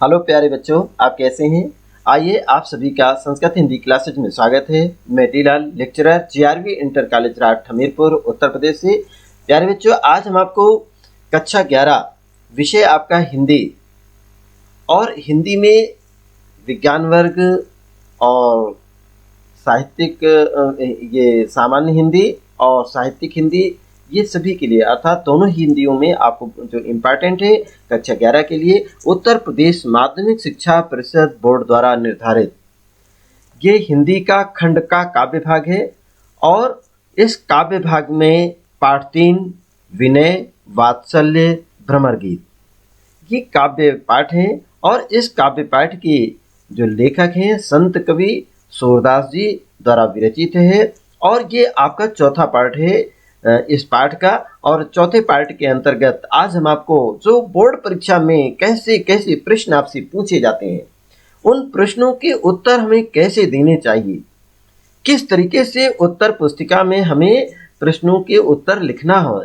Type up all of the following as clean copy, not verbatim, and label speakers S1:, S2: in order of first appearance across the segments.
S1: Hello प्यारे बच्चों, आप कैसे हैं। आइए आप सभी का संस्कृत हिंदी क्लासेज में स्वागत है। मैं Tilal, lecturer GRV inter college Rath Hamirpur Uttar Pradesh से। प्यारे बच्चों, आज हम आपको कक्षा 11 विषय आपका हिंदी और हिंदी में विज्ञान वर्ग और साहित्यिक ये सामान्य हिंदी और साहित्यिक हिंदी, ये सभी के लिए अर्थात दोनों ही हिंदियों में आपको जो इम्पॉर्टेंट है कक्षा 11 के लिए उत्तर प्रदेश माध्यमिक शिक्षा परिषद बोर्ड द्वारा निर्धारित ये हिंदी का खंड का काव्य भाग है। और इस काव्य भाग में पाठ 3 विनय, वात्सल्य, भ्रमर गीत ये काव्य पाठ है। और इस काव्य पाठ के जो लेखक हैं संत कवि सूरदास जी द्वारा विरचित है। और ये आपका चौथा पार्ट है इस पाठ का। और चौथे पार्ट के अंतर्गत आज हम आपको जो बोर्ड परीक्षा में कैसे कैसे प्रश्न आपसे पूछे जाते हैं, उन प्रश्नों के उत्तर हमें कैसे देने चाहिए, किस तरीके से उत्तर पुस्तिका में हमें प्रश्नों के उत्तर लिखना हो,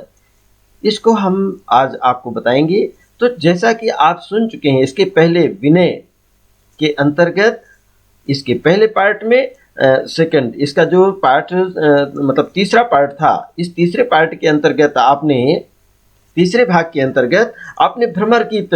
S1: इसको हम आज आपको बताएंगे। तो जैसा कि आप सुन चुके हैं, इसके पहले विनय के अंतर्गत इसके पहले पार्ट में सेकंड इसका जो पार्ट मतलब तीसरा पार्ट था, इस तीसरे पार्ट के अंतर्गत आपने तीसरे भाग के अंतर्गत आपने भ्रमर गीत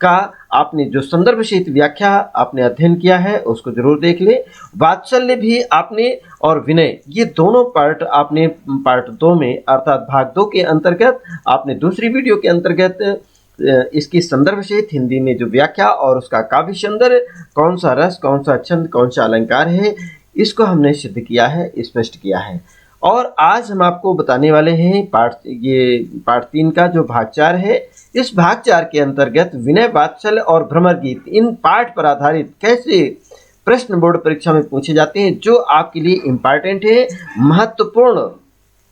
S1: का आपने जो संदर्भ सहित व्याख्या आपने अध्ययन किया है उसको जरूर देख ले। वात्सल्य भी आपने और विनय ये दोनों पार्ट आपने पार्ट 2 में अर्थात भाग 2 के अंतर्गत आपने दूसरी वीडियो के अंतर्गत इसकी संदर्भ सहित हिंदी में जो व्याख्या और उसका काव्य सौंदर्य, कौन सा रस, कौन सा छंद, कौन सा अलंकार है, इसको हमने सिद्ध किया है, स्पष्ट किया है। और आज हम आपको बताने वाले हैं पार्ट 3 का जो भाग 4 है। इस भाग 4 के अंतर्गत विनय, वात्सल्य और भ्रमर गीत इन पाठ पर आधारित कैसे प्रश्न बोर्ड परीक्षा में पूछे जाते हैं, जो आपके लिए इम्पॉर्टेंट है, महत्वपूर्ण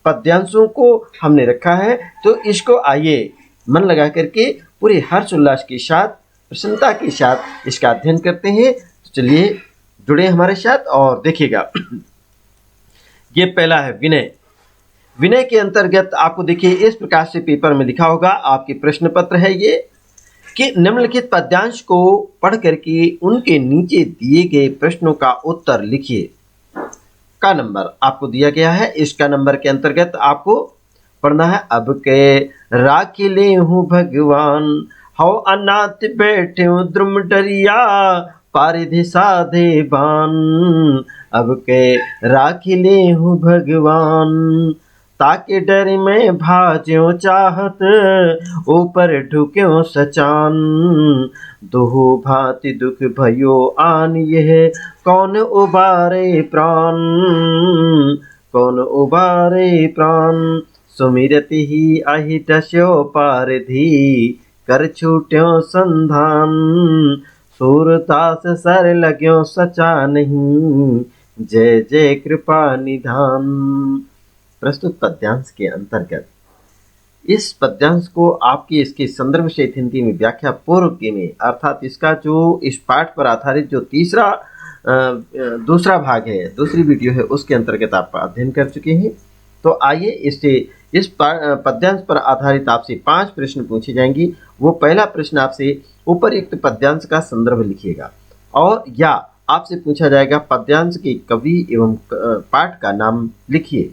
S1: पद्यांशों को हमने रखा है। तो इसको आइए मन लगा करके पूरे हर्ष उल्लास के साथ, प्रसन्नता के साथ इसका अध्ययन करते हैं। तो चलिए जुड़े हमारे साथ और देखिएगा। ये पहला है विनय। विनय के अंतर्गत आपको देखिए इस प्रकार से पेपर में लिखा होगा, आपके प्रश्न पत्र है ये कि निम्नलिखित पद्यांश को पढ़ करके उनके नीचे दिए गए प्रश्नों का उत्तर लिखिए। का नंबर आपको दिया गया है, इसका नंबर के अंतर्गत आपको पढ़ना है। अब के राखिले हूँ भगवान, हौ अनाथ बैठे द्रुम डरिया, पारिधि साधे बान। अब के राखिले हूँ भगवान, ताके डर में भाज्यों चाहत, ऊपर ढुक्यों सचान। दुहु भांति दुख भयो आन, यह कौन उबारे प्राण, कौन उबारे प्राण। सुमिरति ही आहि टस्यो पारधि, कर छूट्यों संधान। सूरदास सर लग्यों सचा नहीं, जय जय कृपा निधान। प्रस्तुत पद्यांश के अंतर्गत इस पद्यांश को आपकी इसके संदर्भ सहित हिंदी में व्याख्या पूर्व के में अर्थात इसका जो इस पाठ पर आधारित जो दूसरा भाग है, दूसरी वीडियो है, उसके अंतर्गत आप अध्ययन कर चुके हैं। तो आइए इस पद्यांश पर आधारित आपसे 5 प्रश्न पूछे जाएंगे। वो पहला प्रश्न आपसे उपरयुक्त पद्यांश का संदर्भ लिखिएगा, और या आपसे पूछा जाएगा पद्यांश के कवि एवं पाठ का नाम लिखिए।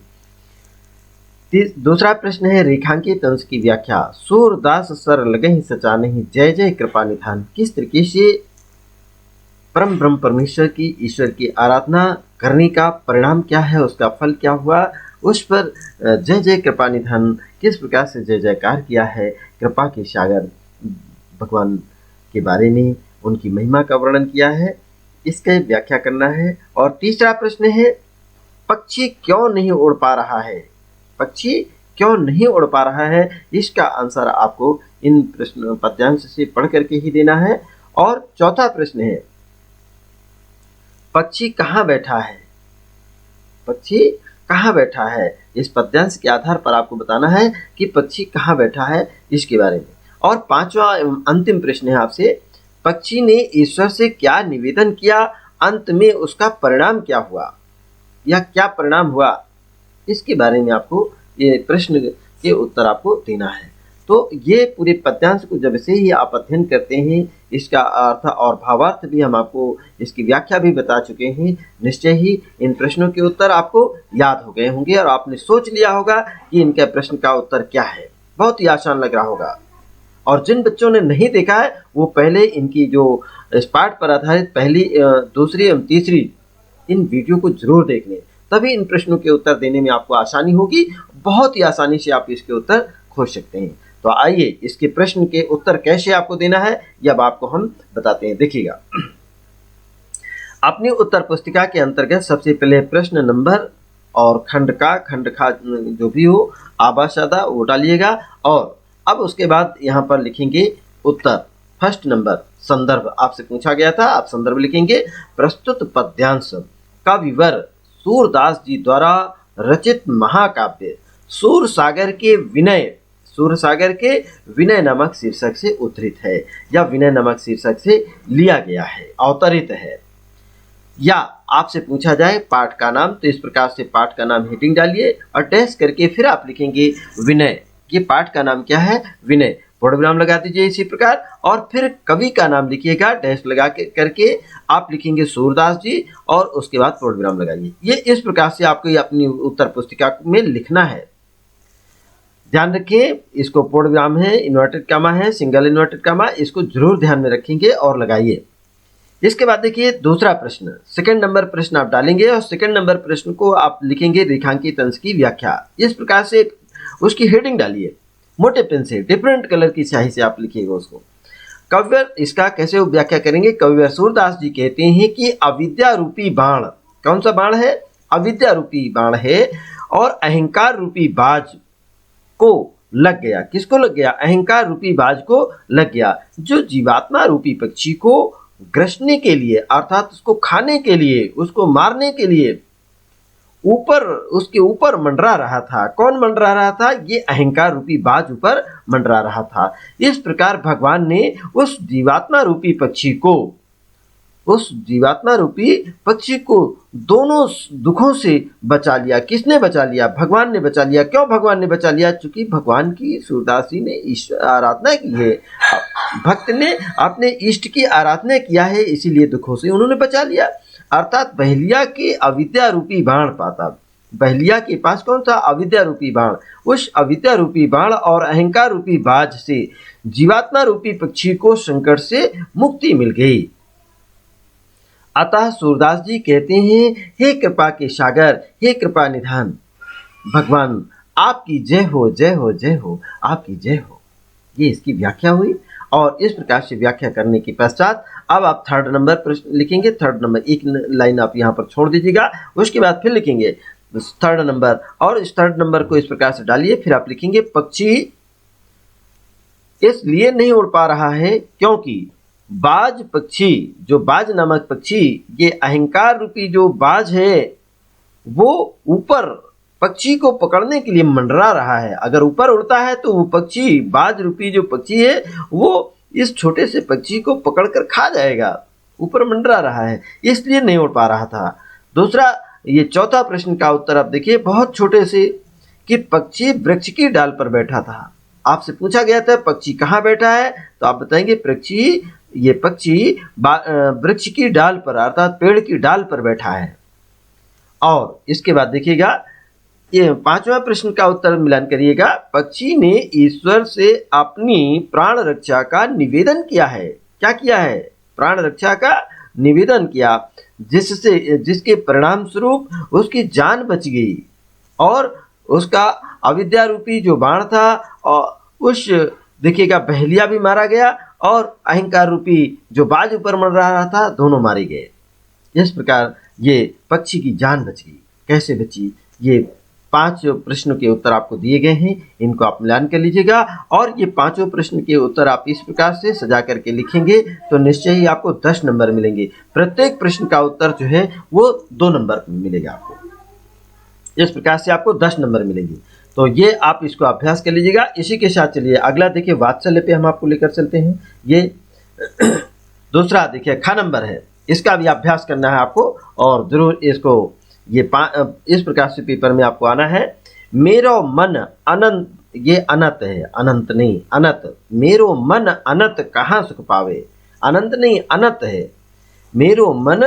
S1: दूसरा प्रश्न है रेखांकित अंश की व्याख्या। सूरदास सर लगहि सचा नहीं, जय जय कृपा निधान। किस तरीके से परम ब्रह्म परमेश्वर की, ईश्वर की आराधना करने का परिणाम क्या है, उसका फल क्या हुआ, उस पर जय जय कृपा निधान किस प्रकार से जय जयकार किया है। कृपा के सागर भगवान के बारे में उनकी महिमा का वर्णन किया है, इसका व्याख्या करना है। और तीसरा प्रश्न है पक्षी क्यों नहीं उड़ पा रहा है, पक्षी क्यों नहीं उड़ पा रहा है, इसका आंसर आपको इन प्रश्न पद्यांश से पढ़ करके ही देना है। और चौथा प्रश्न है पक्षी कहाँ बैठा है, पक्षी कहाँ बैठा है। इस पद्यांश के आधार पर आपको बताना है कि पक्षी कहाँ बैठा है, इसके बारे में। और पांचवा अंतिम प्रश्न है आपसे, पक्षी ने ईश्वर से क्या निवेदन किया, अंत में उसका परिणाम क्या हुआ, या क्या परिणाम हुआ, इसके बारे में आपको ये प्रश्न के उत्तर आपको देना है। तो ये पूरे पद्यांश को जब से ही आप अध्ययन करते हैं, इसका अर्थ और भावार्थ भी हम आपको इसकी व्याख्या भी बता चुके हैं। निश्चय ही इन प्रश्नों के उत्तर आपको याद हो गए होंगे और आपने सोच लिया होगा कि इनके प्रश्न का उत्तर क्या है। बहुत ही आसान लग रहा होगा। और जिन बच्चों ने नहीं देखा है वो पहले इनकी जो इस पाठ पर आधारित पहली, दूसरी एवं तीसरी इन वीडियो को जरूर देख लें, तभी इन प्रश्नों के उत्तर देने में आपको आसानी होगी। बहुत ही आसानी से आप इसके उत्तर खोज सकते हैं। तो आइए इसके प्रश्न के उत्तर कैसे आपको देना है ये अब आपको हम बताते हैं। देखिएगा, अपनी उत्तर पुस्तिका के अंतर्गत सबसे पहले प्रश्न नंबर और खंड खा जो भी हो आबाशादा वो डालिएगा और अब उसके बाद यहाँ पर लिखेंगे उत्तर। फर्स्ट नंबर संदर्भ आपसे पूछा गया था, आप संदर्भ लिखेंगे। प्रस्तुत पद्यांश कविवर सूरदास जी द्वारा रचित महाकाव्य सूरसागर के विनय नामक शीर्षक से उद्धृत है या विनय नामक शीर्षक से लिया गया है, अवतरित है। या आपसे पूछा जाए पाठ का नाम, तो इस प्रकार से पाठ का नाम हेडिंग डालिए और डैश करके फिर आप लिखेंगे विनय। ये पाठ का नाम क्या है? विनय। पूर्ण विराम लगा दीजिए इसी प्रकार और फिर कवि का नाम लिखिएगा, डैश लगा करके आप लिखेंगे सूरदास जी और उसके बाद पूर्ण विराम लगाइए। ये इस प्रकार से आपको अपनी उत्तर पुस्तिका में लिखना है। ध्यान रखें, इसको पूर्ण विराम है, इन्वर्टेड कामा है, सिंगल इन्वर्टेड कामा, इसको जरूर ध्यान में रखेंगे और लगाइए। इसके बाद देखिए दूसरा प्रश्न, सेकंड नंबर प्रश्न आप डालेंगे और सेकंड नंबर प्रश्न को आप लिखेंगे रेखांकित अंश की व्याख्या। इस प्रकार से उसकी हेडिंग डालिए, मोटे पेन से, डिफरेंट कलर की स्याही से आप लिखिएगा उसको। कविवर इसका कैसे व्याख्या करेंगे? कविवर सूरदास जी कहते हैं कि अविद्या रूपी बाण, कौन सा बाण है? अविद्या रूपी बाण है और अहंकार रूपी बाज को लग गया। किसको लग गया? अहंकार रूपी बाज को लग गया, जो जीवात्मा रूपी पक्षी को ग्रसने के लिए अर्थात उसको खाने के लिए, उसको मारने के लिए उसके ऊपर मंडरा रहा था। कौन मंडरा रहा था? ये अहंकार रूपी बाज ऊपर मंडरा रहा था। इस प्रकार भगवान ने उस जीवात्मा रूपी पक्षी को दोनों दुखों से बचा लिया। किसने बचा लिया? भगवान ने बचा लिया। क्यों भगवान ने बचा लिया? क्योंकि भगवान की सूरदास जी ने आराधना की है, भक्त ने अपने इष्ट की आराधना किया है, इसीलिए दुखों से उन्होंने बचा लिया। अर्थात बहलिया के अविद्या रूपी बाण पाता, बहलिया के पास कौन था? अविद्या रूपी बाण। उस अविद्या रूपी बाण और अहंकार रूपी बाज से जीवात्मा रूपी पक्षी को संकट से मुक्ति मिल गई। अतः सूरदास जी कहते हैं, हे कृपा के सागर, हे कृपा निधान भगवान, आपकी जय हो, जय हो, जय हो, आपकी जय हो। ये इसकी व्याख्या हुई और इस प्रकार से व्याख्या करने के पश्चात अब आप थर्ड नंबर प्रश्न लिखेंगे। थर्ड नंबर एक लाइन आप यहाँ पर छोड़ दीजिएगा, उसके बाद फिर लिखेंगे थर्ड नंबर और इस थर्ड नंबर को इस प्रकार से डालिए। फिर आप लिखेंगे पक्षी इसलिए नहीं उड़ पा रहा है क्योंकि बाज पक्षी, जो बाज नामक पक्षी, ये अहंकार रूपी जो बाज है वो ऊपर पक्षी को पकड़ने के लिए मंडरा रहा है। अगर ऊपर उड़ता है तो वो पक्षी, बाज रूपी जो पक्षी है, वो इस छोटे से पक्षी को पकड़कर खा जाएगा। ऊपर मंडरा रहा है, इसलिए नहीं उड़ पा रहा था। दूसरा, ये चौथा प्रश्न का उत्तर आप देखिए, बहुत छोटे से, कि पक्षी वृक्ष की डाल पर बैठा था। आपसे पूछा गया था पक्षी कहाँ बैठा है, तो आप बताएंगे पक्षी वृक्ष की डाल पर अर्थात पेड़ की डाल पर बैठा है। और इसके बाद देखिएगा, ये पांचवा प्रश्न का उत्तर मिलान करिएगा। पक्षी ने ईश्वर से अपनी प्राण रक्षा का निवेदन किया है। क्या किया है? प्राण रक्षा का निवेदन किया, जिसके परिणाम स्वरूप उसकी जान बच गई और उसका अविद्या रूपी जो बाण था और उस देखिएगा बहलिया भी मारा गया और अहंकार रूपी जो बाज ऊपर मर रहा था, दोनों मारे गए। इस प्रकार ये पक्षी की जान बच गई। कैसे बची? ये 5 प्रश्नों के उत्तर आपको दिए गए हैं, इनको आप मिलान कर लीजिएगा और ये 5 प्रश्न के उत्तर आप इस प्रकार से सजा करके लिखेंगे तो निश्चय ही आपको 10 नंबर मिलेंगे। प्रत्येक प्रश्न का उत्तर जो है वो 2 नंबर मिलेगा आपको। इस प्रकार से आपको 10 नंबर मिलेंगे। तो ये आप इसको अभ्यास कर लीजिएगा। इसी के साथ चलिए अगला देखिए, वात्सल्य पे हम आपको लेकर चलते हैं। ये दूसरा देखिए ख नंबर है, इसका भी अभ्यास करना है आपको और जरूर इसको इस प्रकार से पेपर में आपको आना है। मेरो मन अनंत, ये अनंत है, अनंत नहीं अनंत। मेरो मन अनंत कहाँ सुख पावे, अनंत नहीं, अनत है। मेरो मन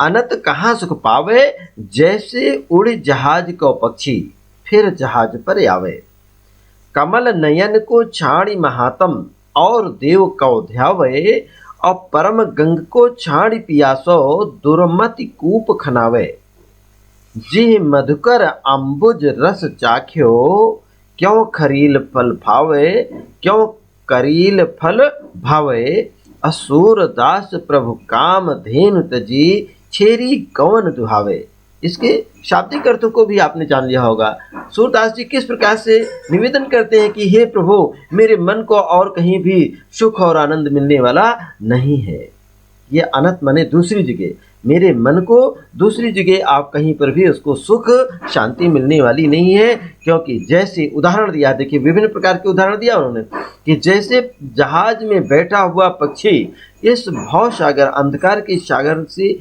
S1: अनत कहाँ सुख पावे, जैसे उड़ जहाज को पक्षी फिर जहाज पर आवे। कमल नयन को छाड़ी महातम, और देव कौ ध्यावे। और परम गंग को छाड़ी पियासो, दुर्मति कूप खनावे। जी मधुकर अम्बुज रस चाख्यो, क्यों खरील फल भावे, क्यों करील फल भावे। असुर दास प्रभु काम धेनु तजी, छेरी कवन दुहावे। इसके शाब्दिक अर्थों को भी आपने जान लिया होगा। सूरदास जी किस प्रकार से निवेदन करते हैं कि हे प्रभु, मेरे मन को और कहीं भी सुख और आनंद मिलने वाला नहीं है। ये अनंत माने दूसरी जगह, मेरे मन को दूसरी जगह आप कहीं पर भी उसको सुख शांति मिलने वाली नहीं है। क्योंकि जैसे उदाहरण दिया, देखिए विभिन्न प्रकार के उदाहरण दिया उन्होंने, कि जैसे जहाज में बैठा हुआ पक्षी इस भव सागर, अंधकार के सागर से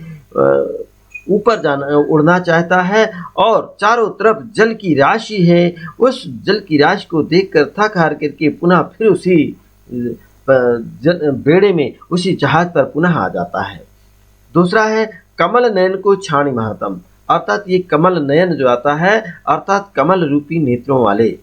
S1: ऊपर जाना, उड़ना चाहता है, और चारों तरफ जल की राशि है, उस जल की राशि को देखकर थक हार करके पुनः फिर उसी बेड़े में, उसी जहाज पर पुनः आ जाता है। दूसरा है कमल नयन को छाणी महातम, अर्थात ये कमल नयन जो आता है, अर्थात कमल रूपी नेत्रों वाले,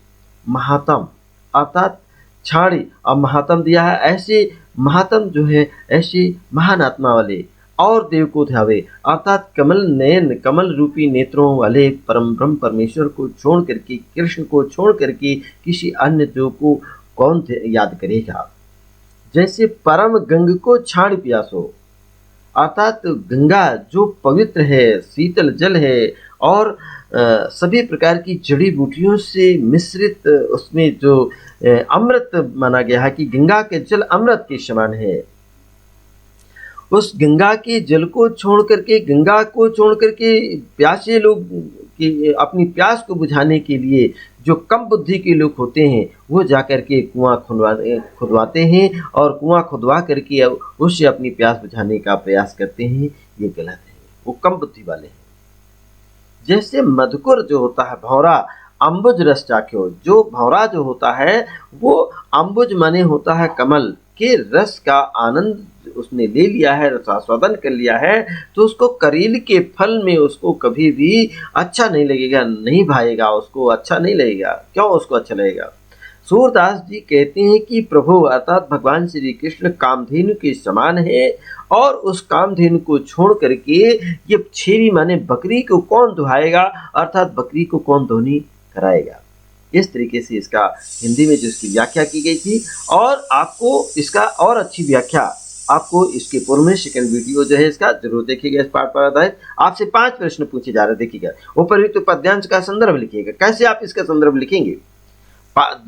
S1: महातम अर्थात छाणी, और महातम दिया है, ऐसे महातम जो है ऐसे महान आत्मा वाले, और देव को ध्यावे, अर्थात कमल नयन, कमल रूपी नेत्रों वाले परम ब्रह्म परमेश्वर को छोड़ करके, कृष्ण को छोड़ करके किसी अन्य देव को कौन याद करेगा। जैसे परम गंग को छाड़ प्यासो, अर्थात गंगा जो पवित्र है, शीतल जल है, और सभी प्रकार की जड़ी बूटियों से मिश्रित उसमें जो अमृत माना गया है कि गंगा के जल अमृत के समान है। उस गंगा के जल को छोड़ करके, गंगा को छोड़ करके प्यासे लोग की अपनी प्यास को बुझाने के लिए जो कम बुद्धि के लोग होते हैं, वो जाकर के कुआं खुदवाते हैं, और कुआं खुदवा करके उससे अपनी प्यास बुझाने का प्रयास करते हैं। ये गलत है, वो कम बुद्धि वाले हैं। जैसे मधुकर जो होता है भौरा, अम्बुज रस चाख्यो, जो भौरा जो होता है वो अम्बुज माने होता है कमल के रस का आनंद उसने ले लिया है, रसास्वादन कर लिया है, तो उसको करील के फल में उसको कभी भी अच्छा नहीं लगेगा, नहीं भाएगा, उसको अच्छा नहीं लगेगा। क्यों उसको अच्छा लगेगा? सूरदास जी कहते हैं कि प्रभु अर्थात भगवान श्री कृष्ण कामधेनु के समान है, और उस कामधेनु को छोड़ करके ये छेरी माने बकरी को कौन दुहाएगा, अर्थात बकरी को कौन धोनी कराएगा। इस तरीके से इसका हिंदी में जिसकी व्याख्या की गई थी, और आपको इसका और अच्छी व्याख्या आपको इसके पूर्व में सेकंड वीडियो जो है इसका जरूर देखिएगा। इस पाठ पर आधारित आपसे 5 प्रश्न पूछे जा रहे, देखिएगा। उपयुक्त पद्यांश का संदर्भ लिखिएगा। कैसे आप इसका संदर्भ लिखेंगे?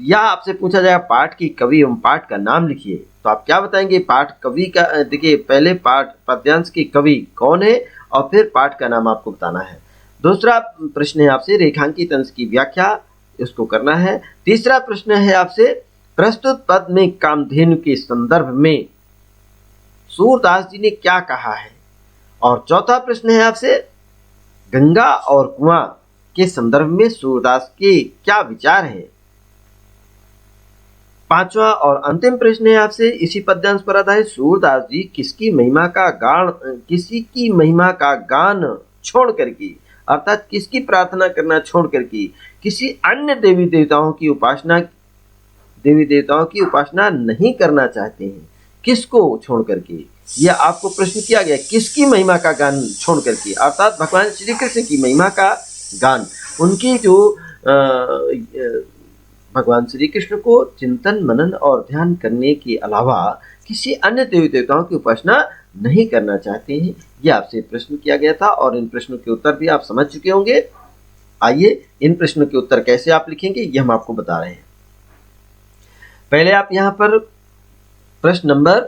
S1: या आपसे पूछा जाएगा पाठ की कवि एवं पाठ का नाम लिखिए, तो आप क्या बताएंगे? पाठ कवि का, देखिए पहले पाठ पद्यांश की कवि कौन है, और फिर पाठ का नाम आपको बताना है। दूसरा प्रश्न है आपसे रेखांकित अंश की व्याख्या, इसको करना है। तीसरा प्रश्न है आपसे प्रस्तुत पद में कामधेनु के संदर्भ में सूरदास जी ने क्या कहा है। और चौथा प्रश्न है आपसे गंगा और कुआं के संदर्भ में सूरदास के क्या विचार है। पांचवा और अंतिम प्रश्न है आपसे इसी पद्यांश पर आधारित सूरदास जी किसी की महिमा का गान छोड़ करके, अर्थात किसकी प्रार्थना करना छोड़ करके किसी अन्य देवी देवताओं की उपासना नहीं करना चाहते हैं। किसको छोड़ करके? यह आपको प्रश्न किया गया, किसकी महिमा का गान छोड़ करके, अर्थात भगवान श्री कृष्ण की महिमा का गान, उनकी जो भगवान श्री कृष्ण को चिंतन मनन और ध्यान करने के अलावा किसी अन्य देवी देवताओं की उपासना नहीं करना चाहते हैं। यह आपसे प्रश्न किया गया था, और इन प्रश्नों के उत्तर भी आप समझ चुके होंगे। आइए इन प्रश्नों के उत्तर कैसे आप लिखेंगे ये हम आपको बता रहे हैं। पहले आप यहाँ पर प्रश्न नंबर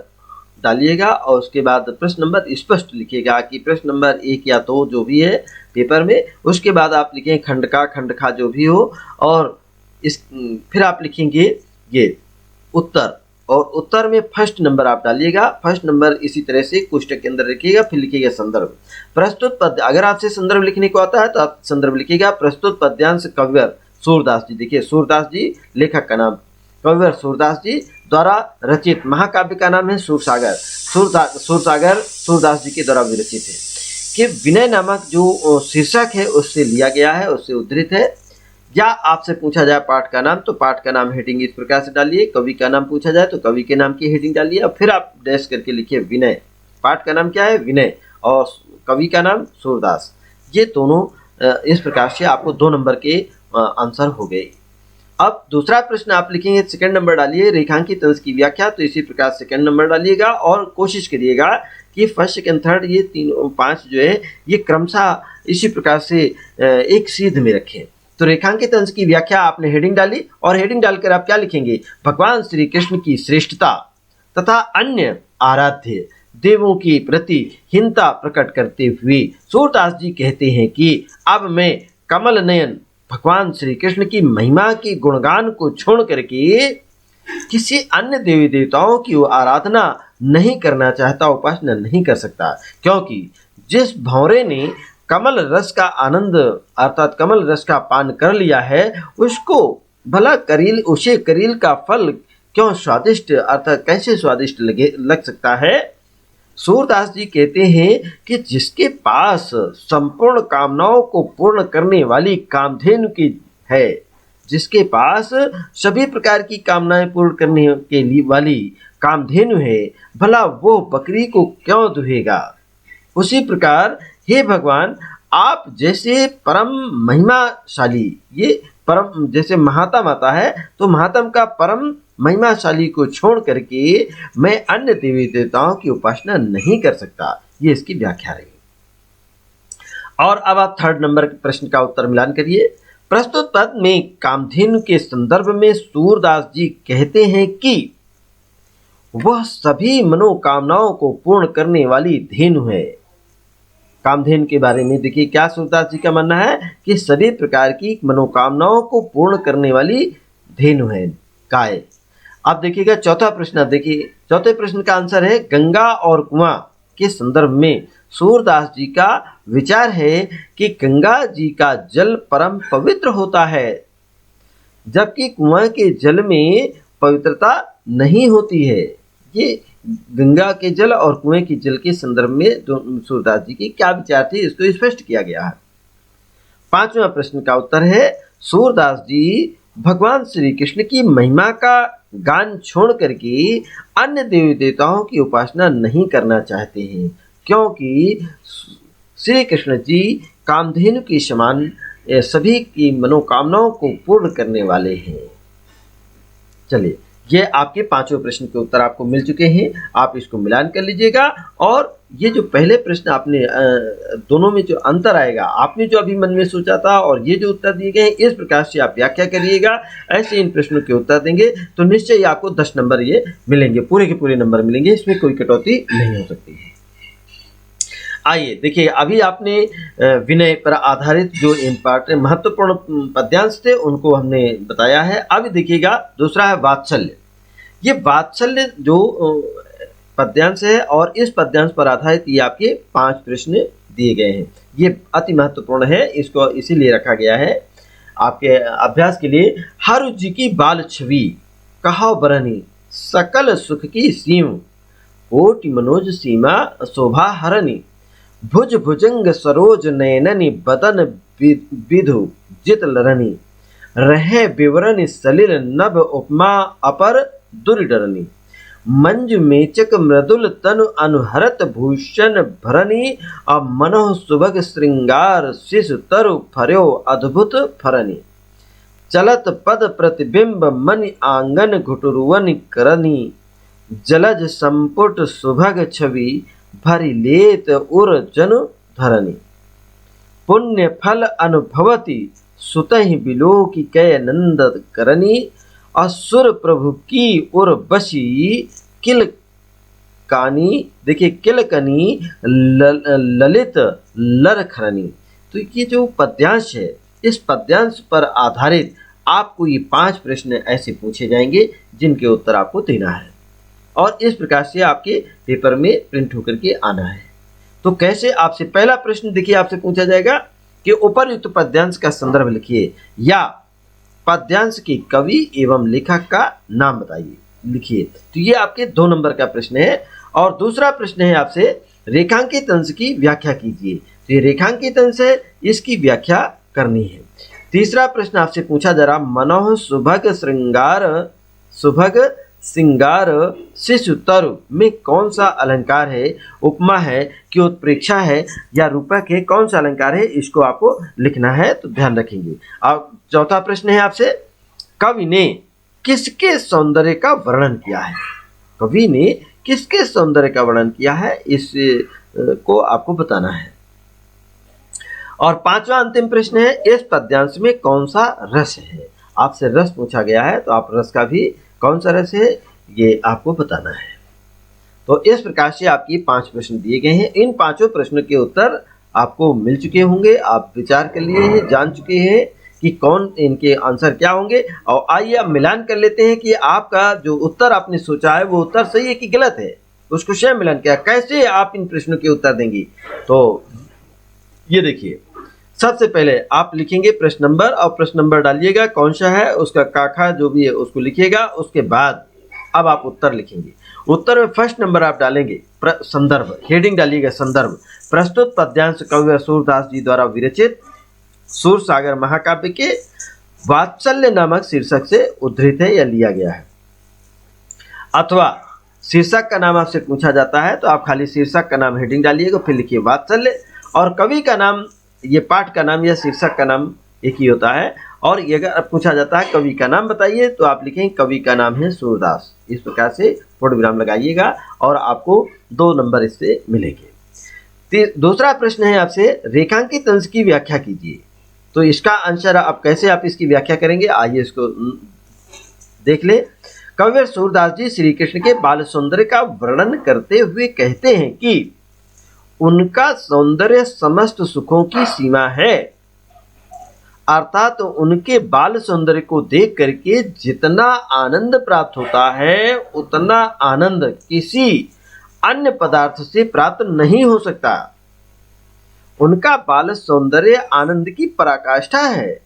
S1: डालिएगा, और उसके बाद प्रश्न नंबर स्पष्ट लिखिएगा कि प्रश्न नंबर 1 या 2 जो भी है पेपर में, उसके बाद आप लिखें खंड खा जो भी हो, और फिर आप लिखेंगे ये उत्तर, और उत्तर में फर्स्ट नंबर आप डालिएगा। फर्स्ट नंबर इसी तरह से कोष्टक के अंदर लिखिएगा, फिर लिखिएगा संदर्भ। प्रस्तुत पद, अगर आपसे संदर्भ लिखने को आता है तो आप संदर्भ लिखिएगा। प्रस्तुत पद्यांश कविवर सूरदास जी, देखिए सूरदास जी लेखक का नाम, कविवर सूरदास जी, द्वारा रचित महाकाव्य का नाम है सूरसागर। सूरसागर सूरदास जी के द्वारा विरचित है। कि विनय नामक जो शीर्षक है उससे लिया गया है, उससे उद्धृत है। या आपसे पूछा जाए पाठ का नाम, तो पाठ का नाम हेडिंग इस प्रकार से डालिए। कवि का नाम पूछा जाए तो कवि के नाम की हेडिंग डालिए और फिर आप डैश करके लिखिए विनय। पाठ का नाम क्या है? विनय। और कवि का नाम सूरदास। ये दोनों इस प्रकार से आपको 2 नंबर के आंसर हो गए। अब दूसरा प्रश्न आप लिखेंगे, सेकंड नंबर डालिए रेखांकित अंश की व्याख्या। तो इसी प्रकार सेकंड नंबर डालिएगा और कोशिश करिएगा कि फर्स्ट सेकंड थर्ड ये 3 5 जो है ये क्रमशः इसी प्रकार से एक सीध में रखें। तो रेखांकित अंश की व्याख्या आपने हेडिंग डाली और हेडिंग डालकर आप क्या लिखेंगे? भगवान श्री कृष्ण की श्रेष्ठता तथा अन्य आराध्य देवों की प्रति हीनता प्रकट करते हुए सूरदास जी कहते हैं कि अब मैं कमल नयन भगवान श्री कृष्ण की महिमा के गुणगान को छोड़ करके किसी अन्य देवी देवताओं की आराधना नहीं करना चाहता, उपासना नहीं कर सकता। क्योंकि जिस भंवरे ने कमल रस का आनंद अर्थात कमल रस का पान कर लिया है, उसको भला उसे करील का फल क्यों स्वादिष्ट अर्थात कैसे स्वादिष्ट लग सकता है? सूरदास जी कहते हैं कि जिसके पास संपूर्ण कामनाओं को पूर्ण करने वाली कामधेनु की है, जिसके पास सभी प्रकार की कामनाएं पूर्ण करने के लिए वाली कामधेनु है, भला वो बकरी को क्यों दुहेगा? उसी प्रकार हे भगवान, आप जैसे परम महिमाशाली, ये परम जैसे महात्म आता है तो महात्म का परम महिमाशाली को छोड़ करके मैं अन्य देवी देवताओं की उपासना नहीं कर सकता। ये इसकी व्याख्या रही। और अब आप थर्ड नंबर के प्रश्न का उत्तर मिलान करिए। प्रस्तुत पद में कामधेनु के संदर्भ में सूरदास जी कहते हैं कि वह सभी मनोकामनाओं को पूर्ण करने वाली धेनु है। कामधेनु के बारे में देखिए क्या सूरदास जी का मानना है कि सभी प्रकार की मनोकामनाओं को पूर्ण करने वाली धेनु है, गाय। अब देखिएगा चौथा प्रश्न। अब देखिए चौथे प्रश्न का आंसर है गंगा और कुआं के संदर्भ में सूरदास जी का विचार है कि गंगा जी का जल परम पवित्र होता है, जबकि कुआं के जल में पवित्रता नहीं होती है। ये गंगा के जल और कुएं के जल के संदर्भ में सूरदास जी की क्या विचार थे, इसको स्पष्ट किया गया है। पांचवा प्रश्न का उत्तर है सूरदास जी भगवान श्री कृष्ण की महिमा का गान छोड़ करके अन्य देवी देवताओं की उपासना नहीं करना चाहते हैं, क्योंकि श्री कृष्ण जी कामधेनु के समान सभी की मनोकामनाओं को पूर्ण करने वाले हैं। चलिए, ये आपके पांचों प्रश्न के उत्तर आपको मिल चुके हैं। आप इसको मिलान कर लीजिएगा और ये जो पहले प्रश्न आपने दोनों में जो अंतर आएगा, आपने जो अभी मन में सोचा था और ये जो उत्तर दिए गए हैं, इस प्रकार से आप व्याख्या करिएगा। ऐसे इन प्रश्नों के उत्तर देंगे तो निश्चय ही आपको 10 नंबर ये मिलेंगे, पूरे के पूरे नंबर मिलेंगे, इसमें कोई कटौती नहीं हो सकती है। आइए देखिए, अभी आपने विनय पर आधारित जो इम्पोर्टेंट महत्वपूर्ण पद्यांश थे उनको हमने बताया है। अब देखिएगा दूसरा है वात्सल्य। ये वात्सल्य जो पद्यांश है और इस पद्यांश पर आधारित ये आपके 5 प्रश्न दिए गए हैं। ये अति महत्वपूर्ण है, इसको इसीलिए रखा गया है आपके अभ्यास के लिए। हर जी की बाल छवि कहो बरनी, सकल सुख की सीम, कोटि मनोज सीमा शोभा हरनी, भुज भुजंग सरोज नयननि, बदन विधु जित लरनी, रहे विवरण सलिल नभ उपमा अपर दुर्डरनी, मंजु मेचक मृदुल तनु अनुहरत भूषण भरनी, अब मनोह सुभग श्रृंगार शिशु तरु फर्यो अद्भुत फरनी, चलत पद प्रतिबिंब मनि आंगन घुटुरुवन करनी, जलज संपुट सुभग छवि भरि लेत उर जनु धरनी, पुण्य फल अनुभवती सुतहि बिलोकी कय नंद करनी, असुर प्रभु की उर बसी किल कानी, देखिए किलकनी ललित लर खरनी। तो ये जो पद्यांश है, इस पद्यांश पर आधारित आपको ये 5 प्रश्न ऐसे पूछे जाएंगे जिनके उत्तर आपको देना है और इस प्रकार से आपके पेपर में प्रिंट होकर के आना है। तो कैसे, आपसे पहला प्रश्न देखिए, आपसे पूछा जाएगा कि उपरयुक्त पद्यांश का संदर्भ लिखिए या पद्यांश के कवि एवं लेखक का नाम बताइए। लिखिए। तो ये आपके 2 नंबर का प्रश्न है। और दूसरा प्रश्न है आपसे, रेखांकित अंश की व्याख्या कीजिए। तो ये रेखांकित अंश है, इसकी व्याख्या करनी है। तीसरा प्रश्न आपसे पूछा जा रहा, मनोह सुभग श्रृंगार शिशु तरु में कौन सा अलंकार है? उपमा है कि उत्प्रेक्षा है या रूपक है? कौन सा अलंकार है? इसको आपको लिखना है, तो ध्यान रखेंगे। अब चौथा प्रश्न है आपसे, कवि ने किसके सौंदर्य का वर्णन किया है? कवि ने किसके सौंदर्य का वर्णन किया है, इस को आपको बताना है। और पांचवा अंतिम प्रश्न है, इस पद्यांश में कौन सा रस है? आपसे रस पूछा गया है, तो आप रस का भी कौन सा रस है ये आपको बताना है। तो इस प्रकार से आपकी 5 प्रश्न दिए गए हैं। इन 5 प्रश्नों के उत्तर आपको मिल चुके होंगे, आप विचार कर लिए हैं, जान चुके हैं कि कौन इनके आंसर क्या होंगे। और आइए अब मिलान कर लेते हैं कि आपका जो उत्तर आपने सोचा है वो उत्तर सही है कि गलत है, उसको स्वयं मिलान किया। कैसे आप इन प्रश्नों के उत्तर देंगे? तो ये देखिए, सबसे पहले आप लिखेंगे प्रश्न नंबर और प्रश्न नंबर डालिएगा कौन सा है, उसका काखा जो भी है उसको लिखिएगा। उसके बाद अब आप उत्तर लिखेंगे। उत्तर में फर्स्ट नंबर आप डालेंगे संदर्भ, हेडिंग डालिएगा संदर्भ। प्रस्तुत पद्यांश कवि सूरदास जी द्वारा विरचित सूरसागर महाकाव्य के वात्सल्य नामक शीर्षक से उद्धृत है या लिया गया है। अथवा शीर्षक का नाम आपसे पूछा जाता है तो आप खाली शीर्षक का नाम हेडिंग डालिएगा, फिर लिखिए वात्सल्य, और कवि का नाम, ये पाठ का नाम या शीर्षक का नाम एक ही होता है। और ये अगर पूछा जाता है कवि का नाम बताइए तो आप लिखेंगे कवि का नाम है सूरदास। इस प्रकार से पूर्ण विराम लगाइएगा और आपको 2 नंबर इससे मिलेंगे। दूसरा प्रश्न है आपसे, रेखांकित अंश की व्याख्या कीजिए। तो इसका आंसर आप कैसे आप इसकी व्याख्या करेंगे, आइए इसको देख ले। कवि सूरदास जी श्री कृष्ण के बाल सौंदर्य का वर्णन करते हुए कहते हैं कि उनका सौंदर्य समस्त सुखों की सीमा है, अर्थात उनके बाल सौंदर्य को देख करके जितना आनंद प्राप्त होता है उतना आनंद किसी अन्य पदार्थ से प्राप्त नहीं हो सकता। उनका बाल सौंदर्य आनंद की पराकाष्ठा है।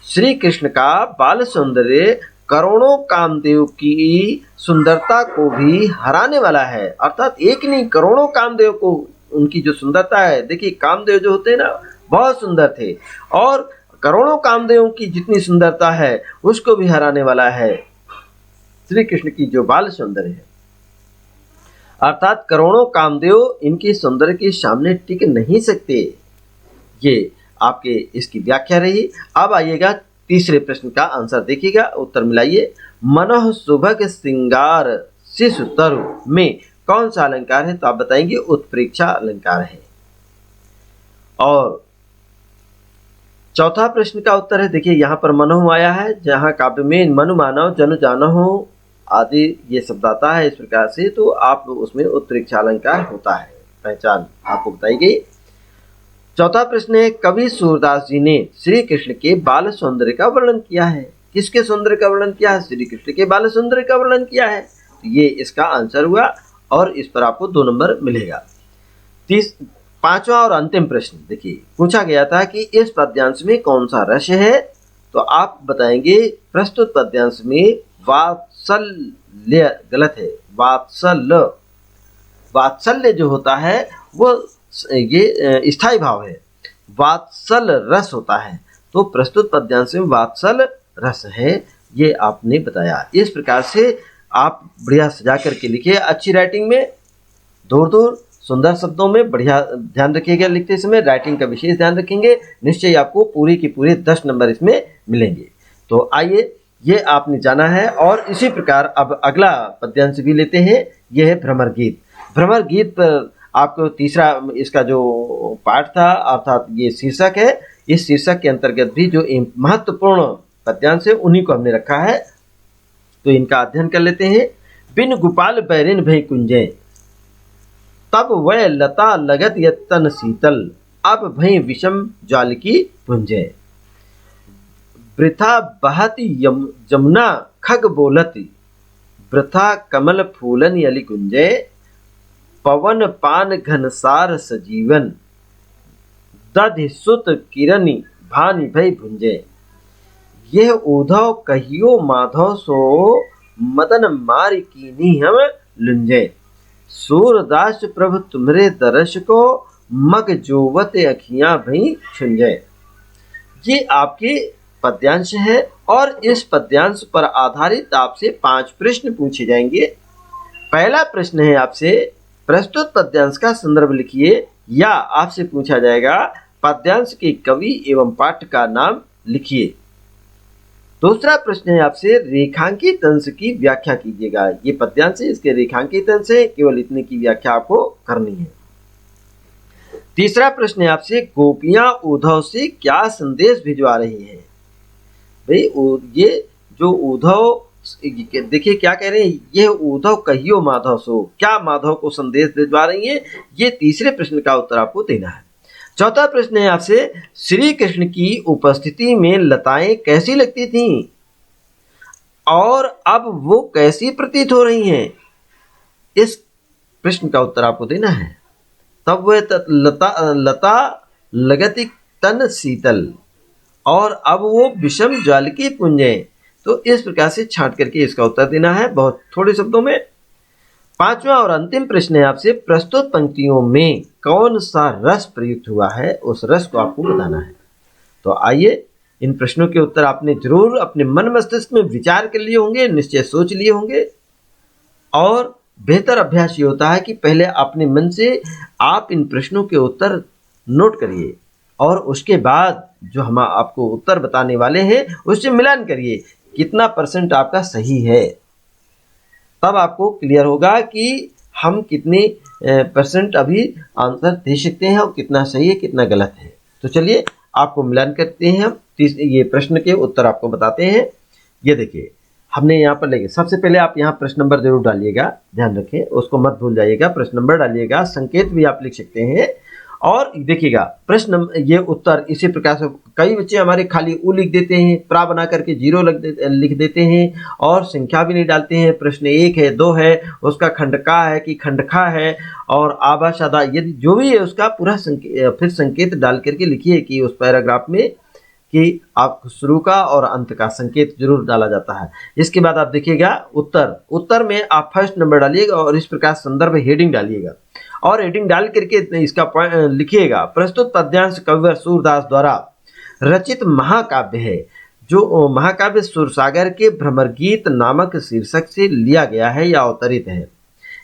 S1: श्री कृष्ण का बाल सौंदर्य करोड़ों कामदेव की सुंदरता को भी हराने वाला है। अर्थात एक नहीं, करोड़ों कामदेव को उनकी जो सुंदरता है, देखिए कामदेव जो होते हैं ना बहुत सुंदर थे, और करोड़ों कामदेवों की जितनी सुंदरता है उसको भी हराने वाला है श्री कृष्ण की जो बाल सौंदर्य है। अर्थात करोड़ों कामदेव इनकी सौंदर्य के सामने टिक नहीं सकते। ये आपके इसकी व्याख्या रही। अब आइएगा तीसरे प्रश्न का आंसर देखिएगा, उत्तर मिलाइए। मनोह सुभग श्रृंगार शिशु तरु में कौन सा अलंकार है? तो आप बताएंगे उत्प्रेक्षा अलंकार है। और चौथा प्रश्न का उत्तर है, देखिए यहाँ पर मनोह आया है, जहाँ काव्य में मनु मानव जनु जानहो आदि ये शब्द आता है इस प्रकार से, तो आप उसमें उत्प्रेक्षा अलंकार होता है, पहचान आपको बताई गई। चौथा प्रश्न है, कवि सूरदास जी ने श्री कृष्ण के बाल सौंदर्य का वर्णन किया है। किसके सौंदर्य का वर्णन किया है? श्री कृष्ण के बाल सौंदर्य का वर्णन किया है। तो ये इसका आंसर हुआ और इस पर आपको 2 नंबर मिलेगा। पांचवा और अंतिम प्रश्न देखिए, पूछा गया था कि इस पद्यांश में कौन सा रस है? तो आप बताएंगे प्रस्तुत पद्यांश में वात्सल्य गलत है, वात्सल्य जो होता है वो ये स्थायी भाव है, वात्सल रस होता है। तो प्रस्तुत पद्यांश में वात्सल रस है, ये आपने बताया। इस प्रकार से आप बढ़िया सजा करके लिखिए, अच्छी राइटिंग में, दूर दूर सुंदर शब्दों में बढ़िया ध्यान रखिएगा लिखते समय, राइटिंग का विशेष ध्यान रखेंगे, निश्चय आपको पूरी की पूरी 10 नंबर इसमें मिलेंगे। तो आइए, ये आपने जाना है। और इसी प्रकार अब अगला पद्यांश भी लेते हैं, यह है भ्रमर गीत। भ्रमर गीत पर आपको तीसरा इसका जो पाठ था, अर्थात ये शीर्षक है, इस शीर्षक के अंतर्गत भी जो महत्वपूर्ण पद्यांश है उन्हीं को हमने रखा है, तो इनका अध्ययन कर लेते हैं। बिन गोपाल बैरिन भय कुंजय, तब वह लता लगत यतन शीतल, अब भय विषम ज्वाल की पुंजय। वृथा बहती जमुना खग बोलती, वृथा कमल फूलन यलि कुंजय। पवन पान घनसार सजीवन, दधि सुत किरनी भानि भय भुंजय। यह उधव कहियो माधव सो, मदन मार कीनी हम लुंजे। सूरदास प्रभु तुमरे दर्श को, मग जोवत अखियां भई छुंजे। ये आपके पद्यांश है और इस पद्यांश पर आधारित आपसे 5 प्रश्न पूछे जाएंगे। पहला प्रश्न है आपसे, प्रस्तुत पद्यांश का संदर्भ लिखिए, या आपसे पूछा जाएगा पद्यांश के कवि एवं पाठ का नाम लिखिए। दूसरा प्रश्न है आपसे, रेखांकित अंश की व्याख्या कीजिएगा। ये पद्यांश है, इसके रेखांकित अंश है, केवल इतने की व्याख्या आपको करनी है। तीसरा प्रश्न है आपसे, गोपियां उद्धव से क्या संदेश भिजवा रही हैं। भाई ये जो उद्धव, देखिए क्या कह रहे हैं, ये उद्धव कहियो माधव सो, क्या माधव को संदेश भिजवा रही है, ये तीसरे प्रश्न का उत्तर आपको देना है। चौथा प्रश्न है आपसे, श्री कृष्ण की उपस्थिति में लताएं कैसी लगती थीं और अब वो कैसी प्रतीत हो रही हैं, इस प्रश्न का उत्तर आपको देना है। तब वह लता लगति तन शीतल और अब वो विषम ज्वाल की पुंजे। तो इस प्रकार से छांट करके इसका उत्तर देना है बहुत थोड़े शब्दों में। पांचवा और अंतिम प्रश्न है आपसे, प्रस्तुत पंक्तियों में कौन सा रस प्रयुक्त हुआ है, उस रस को आपको बताना है। तो आइए, इन प्रश्नों के उत्तर आपने जरूर अपने मन मस्तिष्क में विचार कर लिए होंगे, निश्चय सोच लिए होंगे। और बेहतर अभ्यास ये होता है कि पहले अपने मन से आप इन प्रश्नों के उत्तर नोट करिए और उसके बाद जो हम आपको उत्तर बताने वाले हैं उससे मिलान करिए, कितना % आपका सही है। तब आपको क्लियर होगा कि हम कितने % अभी आंसर दे सकते हैं और कितना सही है कितना गलत है। तो चलिए आपको मिलान करते हैं, हम ये प्रश्न के उत्तर आपको बताते हैं। ये देखिए, हमने यहाँ पर लेके सबसे पहले आप यहाँ प्रश्न नंबर जरूर डालिएगा, ध्यान रखें, उसको मत भूल जाइएगा। प्रश्न नंबर डालिएगा, संकेत भी आप लिख सकते हैं। और देखिएगा प्रश्न, ये उत्तर इसी प्रकार से कई बच्चे हमारे खाली उ लिख देते हैं, प्रा बना करके 0 लिख देते हैं और संख्या भी नहीं डालते हैं। प्रश्न 1 है, 2 है, उसका खंडका है कि खंडखा है और आभाषादा, यदि जो भी है उसका पूरा फिर संकेत डाल करके लिखिए कि उस पैराग्राफ में कि आप शुरू का और अंत का संकेत जरूर डाला जाता है। इसके बाद आप देखिएगा उत्तर में आप फर्स्ट नंबर डालिएगा और इस प्रकार संदर्भ हेडिंग डालिएगा और हेडिंग डाल करके इसका लिखिएगा, प्रस्तुत पद्यांश कविवर सूरदास द्वारा रचित महाकाव्य है, जो महाकाव्य सूरसागर के भ्रमर गीत नामक शीर्षक से लिया गया है या अवतरित है।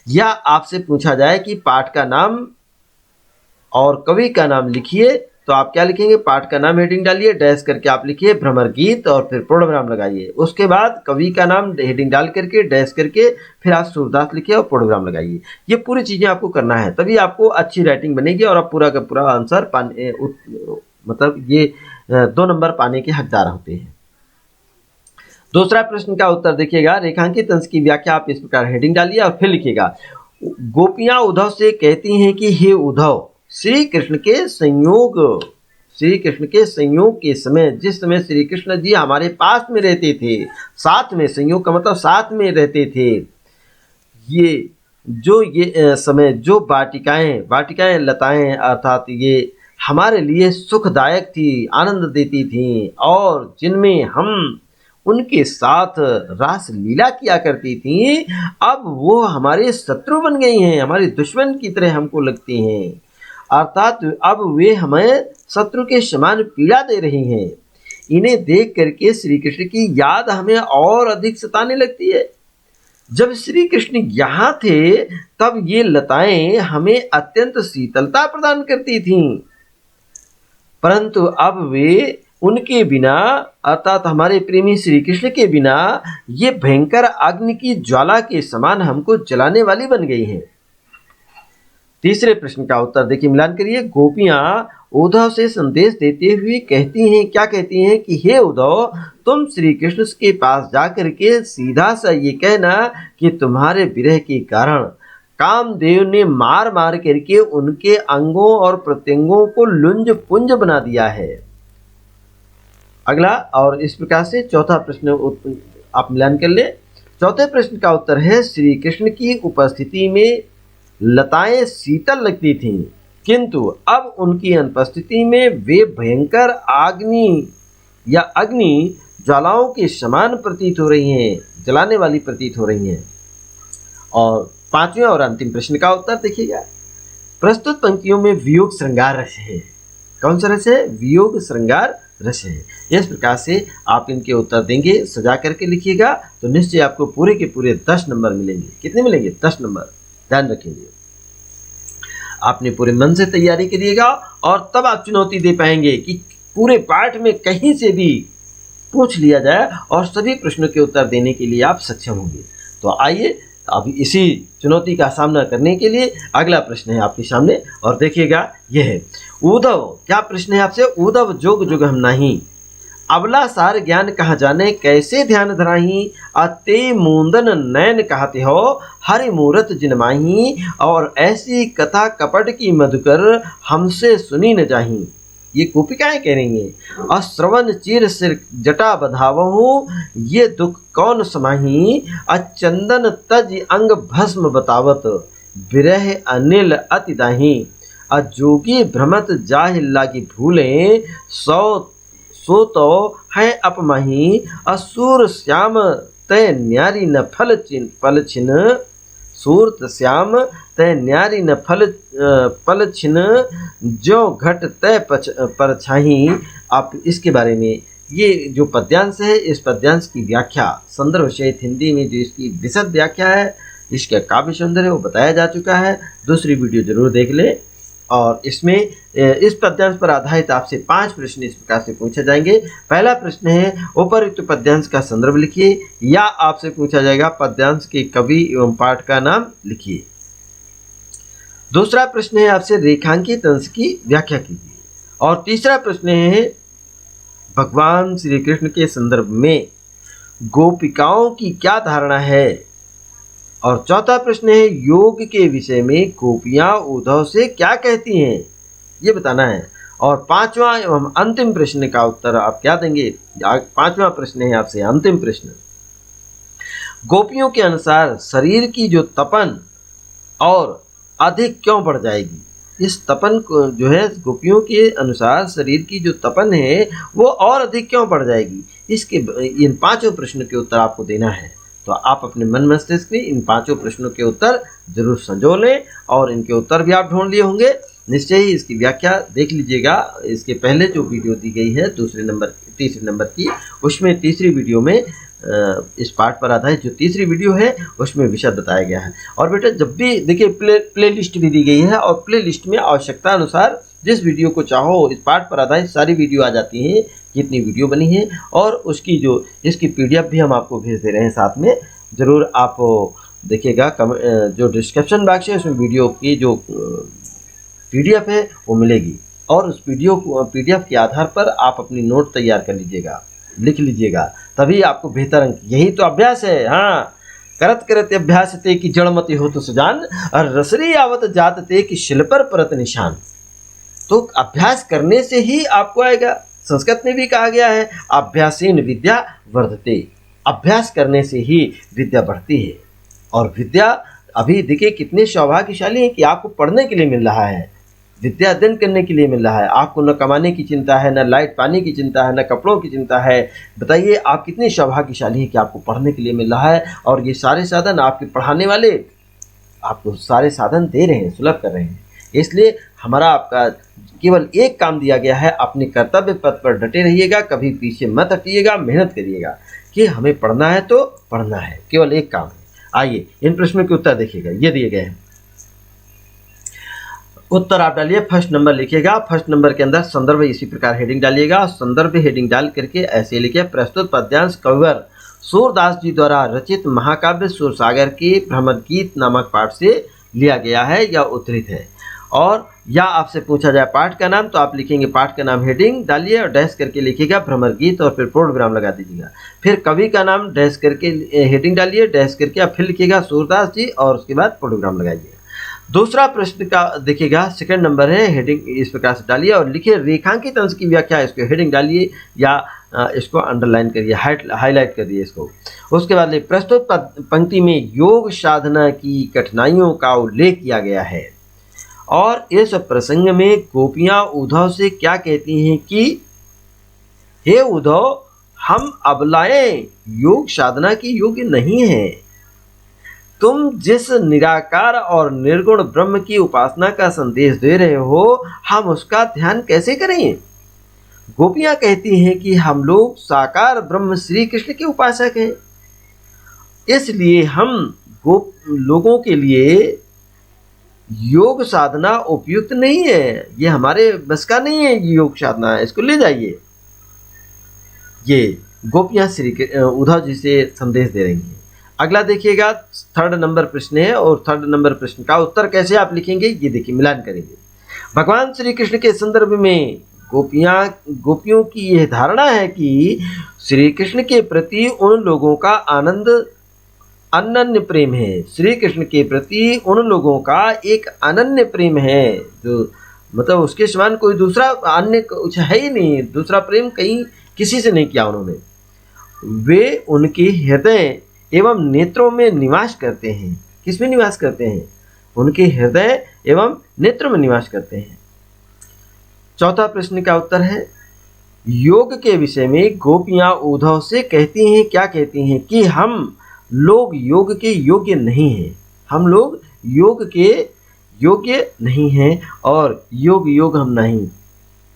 S1: या आपसे पूछा जाए कि पाठ का नाम और कवि का नाम लिखिए, तो आप क्या लिखेंगे, पाठ का नाम हेडिंग डालिए, डैश करके आप लिखिए भ्रमर गीत और फिर पूर्णविराम लगाइए। उसके बाद कवि का नाम हेडिंग डाल करके डैश करके फिर आप सूरदास लिखिए और पूर्णविराम लगाइए। ये पूरी चीजें आपको करना है, तभी आपको अच्छी राइटिंग बनेगी और आप पूरा का पूरा आंसर पाने, मतलब ये 2 नंबर पाने के हकदार होते हैं। दूसरा प्रश्न का उत्तर देखिएगा, रेखांकित अंश की व्याख्या आप इस प्रकार हेडिंग डालिए और फिर लिखिएगा, गोपियां उद्धव से कहती हैं कि हे उद्धव, श्री कृष्ण के संयोग के समय, जिस समय श्री कृष्ण जी हमारे पास में रहते थे, साथ में, संयोग का मतलब साथ में रहते थे, ये समय जो वाटिकाएं लताएं अर्थात ये हमारे लिए सुखदायक थी, आनंद देती थी और जिनमें हम उनके साथ रास लीला किया करती थी, अब वो हमारे शत्रु बन गई हैं, हमारे दुश्मन की तरह हमको लगती हैं, अर्थात अब वे हमें शत्रु के समान पीड़ा दे रही हैं। इन्हें देख करके श्री कृष्ण की याद हमें और अधिक सताने लगती है। जब श्री कृष्ण यहाँ थे तब ये लताएं हमें अत्यंत शीतलता प्रदान करती थीं, परंतु अब वे उनके बिना, अर्थात हमारे प्रेमी श्री कृष्ण के बिना, ये भयंकर अग्नि की ज्वाला के समान हमको जलाने वाली बन गई हैं। तीसरे प्रश्न का उत्तर देखिए, मिलान करिए, गोपियां उद्धव से संदेश देते हुए कहती हैं, क्या कहती हैं कि हे उद्धव, तुम श्री कृष्ण के पास जाकर के सीधा सा ये कहना कि तुम्हारे विरह के कारण कामदेव ने मार मार करके उनके अंगों और प्रत्यंगों को लुंज पुंज बना दिया है। अगला और इस प्रकार से चौथा प्रश्न आप मिलान कर ले। चौथे प्रश्न का उत्तर है, श्री कृष्ण की उपस्थिति में लताएं शीतल लगती थीं, किंतु अब उनकी अनुपस्थिति में वे भयंकर अग्नि ज्वालाओं के समान प्रतीत हो रही हैं। जलाने वाली प्रतीत हो रही हैं। और पांचवें और अंतिम प्रश्न का उत्तर देखिएगा, प्रस्तुत पंक्तियों में वियोग श्रृंगार रस है। कौन सा रस है? वियोग श्रृंगार रस है। इस प्रकार से आप इनके उत्तर देंगे, सजा करके लिखिएगा, तो निश्चय आपको पूरे के पूरे 10 नंबर मिलेंगे। कितने मिलेंगे? 10 नंबर। ध्यान रखेंगे, आपने पूरे मन से तैयारी करिएगा और तब आप चुनौती दे पाएंगे कि पूरे पाठ में कहीं से भी पूछ लिया जाए और सभी प्रश्नों के उत्तर देने के लिए आप सक्षम होंगे। तो आइए अब इसी चुनौती का सामना करने के लिए अगला प्रश्न है आपके सामने, और देखिएगा यह है, उद्धव, क्या प्रश्न है आपसे? उद्धव जोग जुग हम नहीं, अबला सार ज्ञान कहाँ जाने, कैसे ध्यान धराही, अते मूंदन नयन कहते हो, हरि मूरत जिनमाही, और ऐसी कथा कपट की मधुकर हमसे सुनी न जाही। ये गोपिकाएं कह रही हैं, अश्रवण चीर सिर जटा बधावहु, ये दुख कौन समाही, अचंदन तज अंग भस्म बतावत, विरह अनिल अति दाही, अजोगी भ्रमत जाहि लागी भूले, सो तो है अपमाही, असुर श्याम तय न्यारी न फल छिन, सूरत श्याम तय न्यारी न फल छिन, जो घट तय परछाही। आप इसके बारे में, ये जो पद्यांश है, इस पद्यांश की व्याख्या संदर्भ सहित हिंदी में जो इसकी विशद व्याख्या है, इसका काव्य सौंदर्य वो बताया जा चुका है। दूसरी वीडियो जरूर देख ले। और इसमें इस पद्यांश पर आधारित आपसे 5 प्रश्न इस प्रकार से पूछे जाएंगे। पहला प्रश्न है, उपरोक्त पद्यांश का संदर्भ लिखिए, या आपसे पूछा जाएगा पद्यांश के कवि एवं पाठ का नाम लिखिए। दूसरा प्रश्न है आपसे, रेखांकित अंश की व्याख्या कीजिए। और तीसरा प्रश्न है, भगवान श्री कृष्ण के संदर्भ में गोपिकाओं की क्या धारणा है। और चौथा प्रश्न है, योग के विषय में गोपियां उद्धव से क्या कहती हैं, ये बताना है। और पांचवा एवं अंतिम प्रश्न का उत्तर आप क्या देंगे? पांचवा प्रश्न है आपसे, अंतिम प्रश्न, गोपियों के अनुसार शरीर की जो तपन और अधिक क्यों बढ़ जाएगी। इस तपन को जो है, गोपियों के अनुसार शरीर की जो तपन है वो और अधिक क्यों बढ़ जाएगी, इसके इन 5 प्रश्नों के उत्तर आपको देना है। तो आप अपने मन मस्तिष्क में इन 5 प्रश्नों के उत्तर जरूर संजो लें, और इनके उत्तर भी आप ढूंढ लिए होंगे। निश्चय ही इसकी व्याख्या देख लीजिएगा। इसके पहले जो वीडियो दी गई है तीसरे नंबर की, उसमें तीसरी वीडियो में इस पाठ पर आधारित जो तीसरी वीडियो है उसमें विषय बताया गया है। और बेटा जब भी देखिए प्ले लिस्ट भी दी गई है, और प्ले लिस्ट में आवश्यकता अनुसार जिस वीडियो को चाहो इस पाठ पर आधारित सारी वीडियो आ जाती हैं, जितनी वीडियो बनी है, और उसकी जो इसकी PDF भी हम आपको भेज दे रहे हैं साथ में। ज़रूर आप देखिएगा, जो डिस्क्रिप्शन बॉक्स है उसमें वीडियो की जो PDF है वो मिलेगी, और उस PDF के आधार पर आप अपनी नोट तैयार कर लीजिएगा, लिख लीजिएगा, तभी आपको बेहतर अंक। यही तो अभ्यास है। हाँ, करत करत अभ्यास ते कि जड़मति हो तो सुजान, और रसरी आवत जात ते कि शिल पर परत निशान। तो अभ्यास करने से ही आपको आएगा। संस्कृत में भी कहा गया है, अभ्यासेन विद्या वर्धते, अभ्यास करने से ही विद्या बढ़ती है। और विद्या अभी देखिए कितने सौभाग्यशाली हैं कि आपको पढ़ने के लिए मिल रहा है, विद्या अध्ययन करने के लिए मिल रहा है। आपको न कमाने की चिंता है, न लाइट पानी की चिंता है, न कपड़ों की चिंता है। बताइए आप कितने सौभाग्यशाली हैं कि आपको पढ़ने के लिए मिल रहा है, और ये सारे साधन आपके पढ़ाने वाले आपको सारे साधन दे रहे हैं, सुलभ कर रहे हैं। इसलिए हमारा आपका केवल एक काम दिया गया है, अपने कर्तव्य पथ पर डटे रहिएगा, कभी पीछे मत हटिएगा, मेहनत करिएगा कि हमें पढ़ना है तो पढ़ना है, केवल एक काम है। आइए इन प्रश्नों के उत्तर देखिएगा, ये दिए गए हैं। उत्तर आप डालिए, फर्स्ट नंबर लिखिएगा। फर्स्ट नंबर के अंदर संदर्भ इसी प्रकार हेडिंग डालिएगा। संदर्भ हेडिंग डाल करके ऐसे लिखिए, प्रस्तुत पद्यांश कविवर सूरदास जी द्वारा रचित महाकाव्य सूरसागर के भ्रमर गीत नामक पाठ से लिया गया है या उद्धृत है। और या आपसे पूछा जाए पाठ का नाम, तो आप लिखेंगे पाठ का नाम, हेडिंग डालिए और डैश करके लिखिएगा भ्रमर गीत, और फिर पूर्णविराम लगा दीजिएगा। फिर कवि का नाम डैश करके हेडिंग डालिए, डैश करके आप फिर लिखिएगा सूरदास जी, और उसके बाद पूर्णविराम लगाइए। दूसरा प्रश्न का देखिएगा, सेकंड नंबर है, हेडिंग इस प्रकार से डालिए और लिखिए रेखांकित अंश की व्याख्या। इसको हेडिंग डालिए या इसको अंडरलाइन करिए, हाईलाइट करिए इसको। उसके बाद प्रस्तुत पंक्ति में योग साधना की कठिनाइयों का उल्लेख किया गया है, और इस प्रसंग में गोपियां उद्धव से क्या कहती हैं कि हे उद्धव, हम अबलाएं योग साधना की योग्य नहीं हैं। तुम जिस निराकार और निर्गुण ब्रह्म की उपासना का संदेश दे रहे हो, हम उसका ध्यान कैसे करें? गोपियां कहती हैं कि हम लोग साकार ब्रह्म श्री कृष्ण के उपासक हैं, इसलिए हम लोगों के लिए योग साधना उपयुक्त नहीं है, ये हमारे बस का नहीं है, ये योग साधना है, इसको ले जाइए। ये गोपियां श्री उद्धव जी से संदेश दे रही हैं। अगला देखिएगा, 3rd नंबर प्रश्न है और 3rd नंबर प्रश्न का उत्तर कैसे आप लिखेंगे ये देखिए, मिलान करेंगे। भगवान श्री कृष्ण के संदर्भ में गोपियों की यह धारणा है कि श्री कृष्ण के प्रति उन लोगों का अनन्य प्रेम है। श्री कृष्ण के प्रति उन लोगों का एक अनन्य प्रेम है, जो मतलब उसके समान कोई दूसरा अन्य कुछ है ही नहीं, दूसरा प्रेम कहीं किसी से नहीं किया उन्होंने। वे उनके हृदय एवं नेत्रों में निवास करते हैं। किस में निवास करते हैं? उनके हृदय एवं नेत्रों में निवास करते हैं। 4था प्रश्न का उत्तर है, योग के विषय में गोपियां उद्धव से कहती हैं, क्या कहती हैं? कि हम लोग योग के योग्य नहीं हैं। हम लोग योग के योग्य नहीं हैं और योग हम नहीं,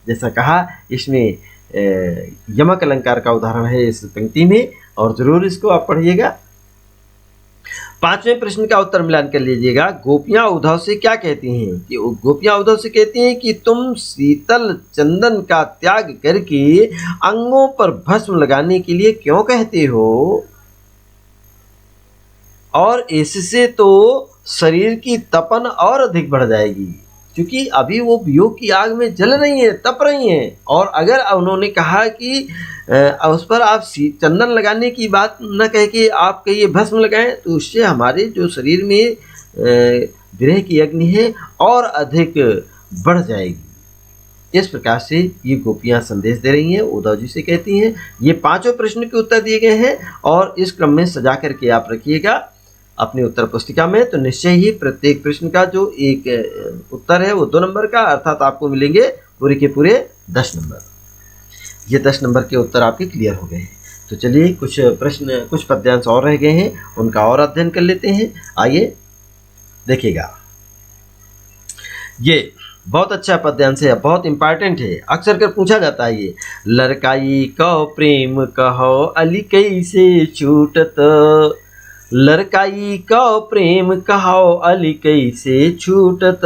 S1: जैसा कहा इसमें यमक अलंकार का उदाहरण है इस पंक्ति में, और जरूर इसको आप पढ़िएगा। 5वें प्रश्न का उत्तर मिलान कर लीजिएगा। गोपियां उद्धव से क्या कहती हैं? कि गोपियां उद्धव से कहती हैं कि तुम शीतल चंदन का त्याग करके अंगों पर भस्म लगाने के लिए क्यों कहते हो? और इससे तो शरीर की तपन और अधिक बढ़ जाएगी, क्योंकि अभी वो वियोग की आग में जल रही हैं, तप रही हैं। और अगर उन्होंने कहा कि उस पर आप चंदन लगाने की बात न कह के आप कहिए भस्म लगाएं, तो उससे हमारे जो शरीर में विरह की अग्नि है और अधिक बढ़ जाएगी। इस प्रकार से ये गोपियां संदेश दे रही हैं, उद्धव जी से कहती हैं। ये 5 प्रश्न के उत्तर दिए गए हैं और इस क्रम में सजा करके आप रखिएगा अपनी उत्तर पुस्तिका में। तो निश्चय ही प्रत्येक प्रश्न का जो एक उत्तर है वो 2 नंबर का, अर्थात आपको मिलेंगे पूरे के पूरे 10 नंबर। ये 10 नंबर के उत्तर आपके क्लियर हो गए हैं। तो चलिए कुछ पद्यांश और रह गए हैं, उनका और अध्ययन कर लेते हैं। आइए देखिएगा, ये बहुत अच्छा पद्यांश है, बहुत इंपॉर्टेंट है, अक्सर कर पूछा जाता है। ये लड़काई कहो प्रेम कहो अली कैसे छूटत, लड़काई कहो प्रेम कहो अली कैसे छूटत,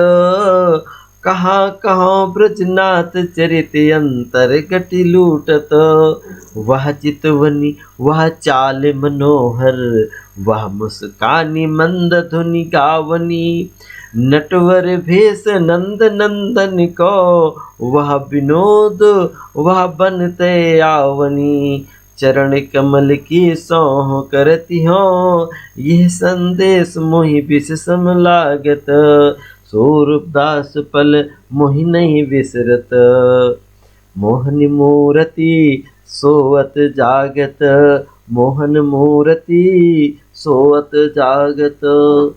S1: कहाँ कहाँ ब्रजनाथ चरित अंतर गति लूटत, वह चितवनी वह चाल मनोहर, वह मुस्कानी मंद धुनि गावनी, नटवर भेष नंद नंदन को, वह विनोद वह बनते आवनी, चरण कमल की सौह करती हो, यह संदेश मोहि विषम लागत, सूरदास पल मोहि नहीं विसरत, मोहन मूर्ति सोवत जागत, मोहन मूर्ति सोवत जागत।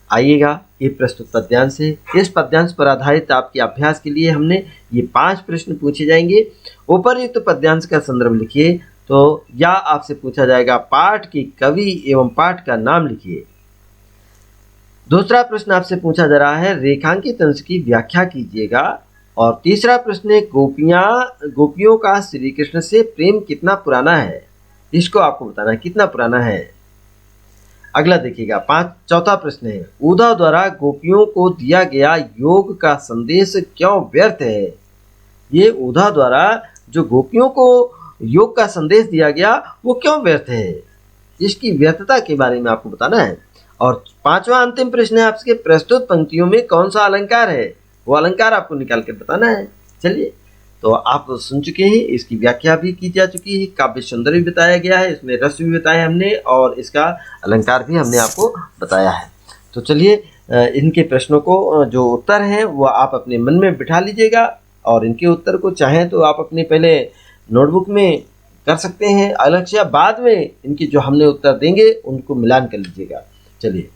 S1: आइएगा ये प्रस्तुत पद्यांश है। इस पद्यांश पर आधारित आपके अभ्यास के लिए हमने ये 5 प्रश्न पूछे जाएंगे। उपर्युक्त पद्यांश का संदर्भ लिखिए, तो या आपसे पूछा जाएगा पाठ की कवि एवं पाठ का नाम लिखिए। दूसरा प्रश्न आपसे पूछा जा रहा है रेखांकित अंश की व्याख्या कीजिएगा। और तीसरा प्रश्न है गोपियों का श्री कृष्ण से प्रेम कितना पुराना है, इसको आपको बताना है कितना पुराना है। अगला देखिएगा, चौथा प्रश्न है उद्धव द्वारा गोपियों को दिया गया योग का संदेश क्यों व्यर्थ है। ये उद्धव द्वारा जो गोपियों को योग का संदेश दिया गया वो क्यों व्यर्थ है, इसकी व्यर्थता के बारे में आपको बताना है। और 5वां अंतिम प्रश्न है आपके प्रस्तुत पंक्तियों में कौन सा अलंकार है, वो अलंकार आपको निकाल कर बताना है। चलिए, तो आप सुन चुके हैं, इसकी व्याख्या भी की जा चुकी है, काव्य सौंदर्य भी बताया गया है, इसमें रस भी बताया हमने और इसका अलंकार भी हमने आपको बताया है। तो चलिए इनके प्रश्नों को जो उत्तर हैं वो आप अपने मन में बिठा लीजिएगा और इनके उत्तर को चाहें तो आप अपने पहले नोटबुक में कर सकते हैं अलग से, बाद में इनकी जो हमने उत्तर देंगे उनको मिलान कर लीजिएगा। चलिए,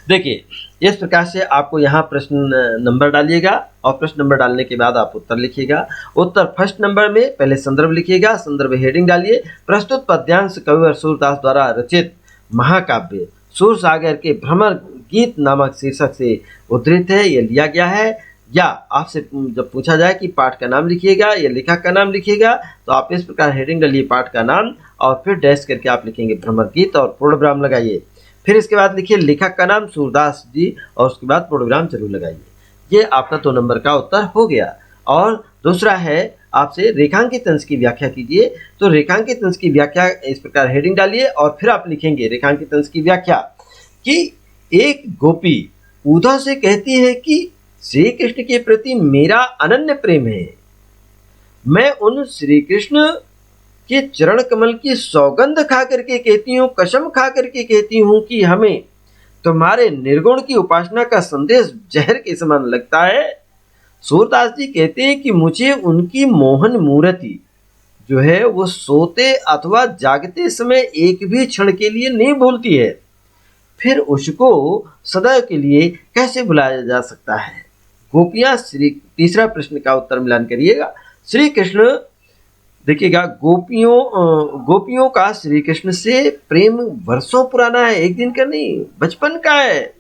S1: देखिए, इस प्रकार से आपको यहाँ प्रश्न नंबर डालिएगा और प्रश्न नंबर डालने के बाद आप उत्तर लिखिएगा। उत्तर फर्स्ट नंबर में पहले संदर्भ लिखिएगा, संदर्भ हेडिंग डालिए। प्रस्तुत पद्यांश कविवर सूरदास द्वारा रचित महाकाव्य सूरसागर के भ्रमर गीत नामक शीर्षक से उद्धृत है, ये लिया गया है। या आपसे जब पूछा जाए कि पाठ का नाम लिखिएगा या लेखक का नाम लिखिएगा, तो आप इस प्रकार हेडिंग डालिए पाठ का नाम और फिर डैश करके आप लिखेंगे भ्रमर गीत और पूर्ण विराम लगाइए। फिर इसके बाद लिखिए लेखक का नाम सूरदास जी और उसके बाद पूर्ण विराम जरूर लगाइए। ये आपका 2 नंबर का उत्तर हो गया। और दूसरा है आपसे रेखांकित अंश की व्याख्या कीजिए। तो रेखांकित अंश की व्याख्या इस प्रकार हेडिंग डालिए और फिर आप लिखेंगे रेखांकित अंश की व्याख्या कि एक गोपी उद्धव से कहती है कि श्री कृष्ण के प्रति मेरा अनन्य प्रेम है। मैं उन श्री कृष्ण के चरण कमल की सौगंध खा करके कहती हूँ, कसम खा करके कहती हूँ कि हमें तुम्हारे निर्गुण की उपासना का संदेश जहर के समान लगता है। सूरदास जी कहते हैं कि मुझे उनकी मोहन मूर्ति जो है वो सोते अथवा जागते समय एक भी क्षण के लिए नहीं भूलती है, फिर उसको सदैव के लिए कैसे भुलाया जा सकता है। गोपियां तीसरा प्रश्न का उत्तर मिलान करिएगा। श्री कृष्ण देखिएगा, गोपियों का श्री कृष्ण से प्रेम वर्षों पुराना है, एक दिन का नहीं, बचपन का है।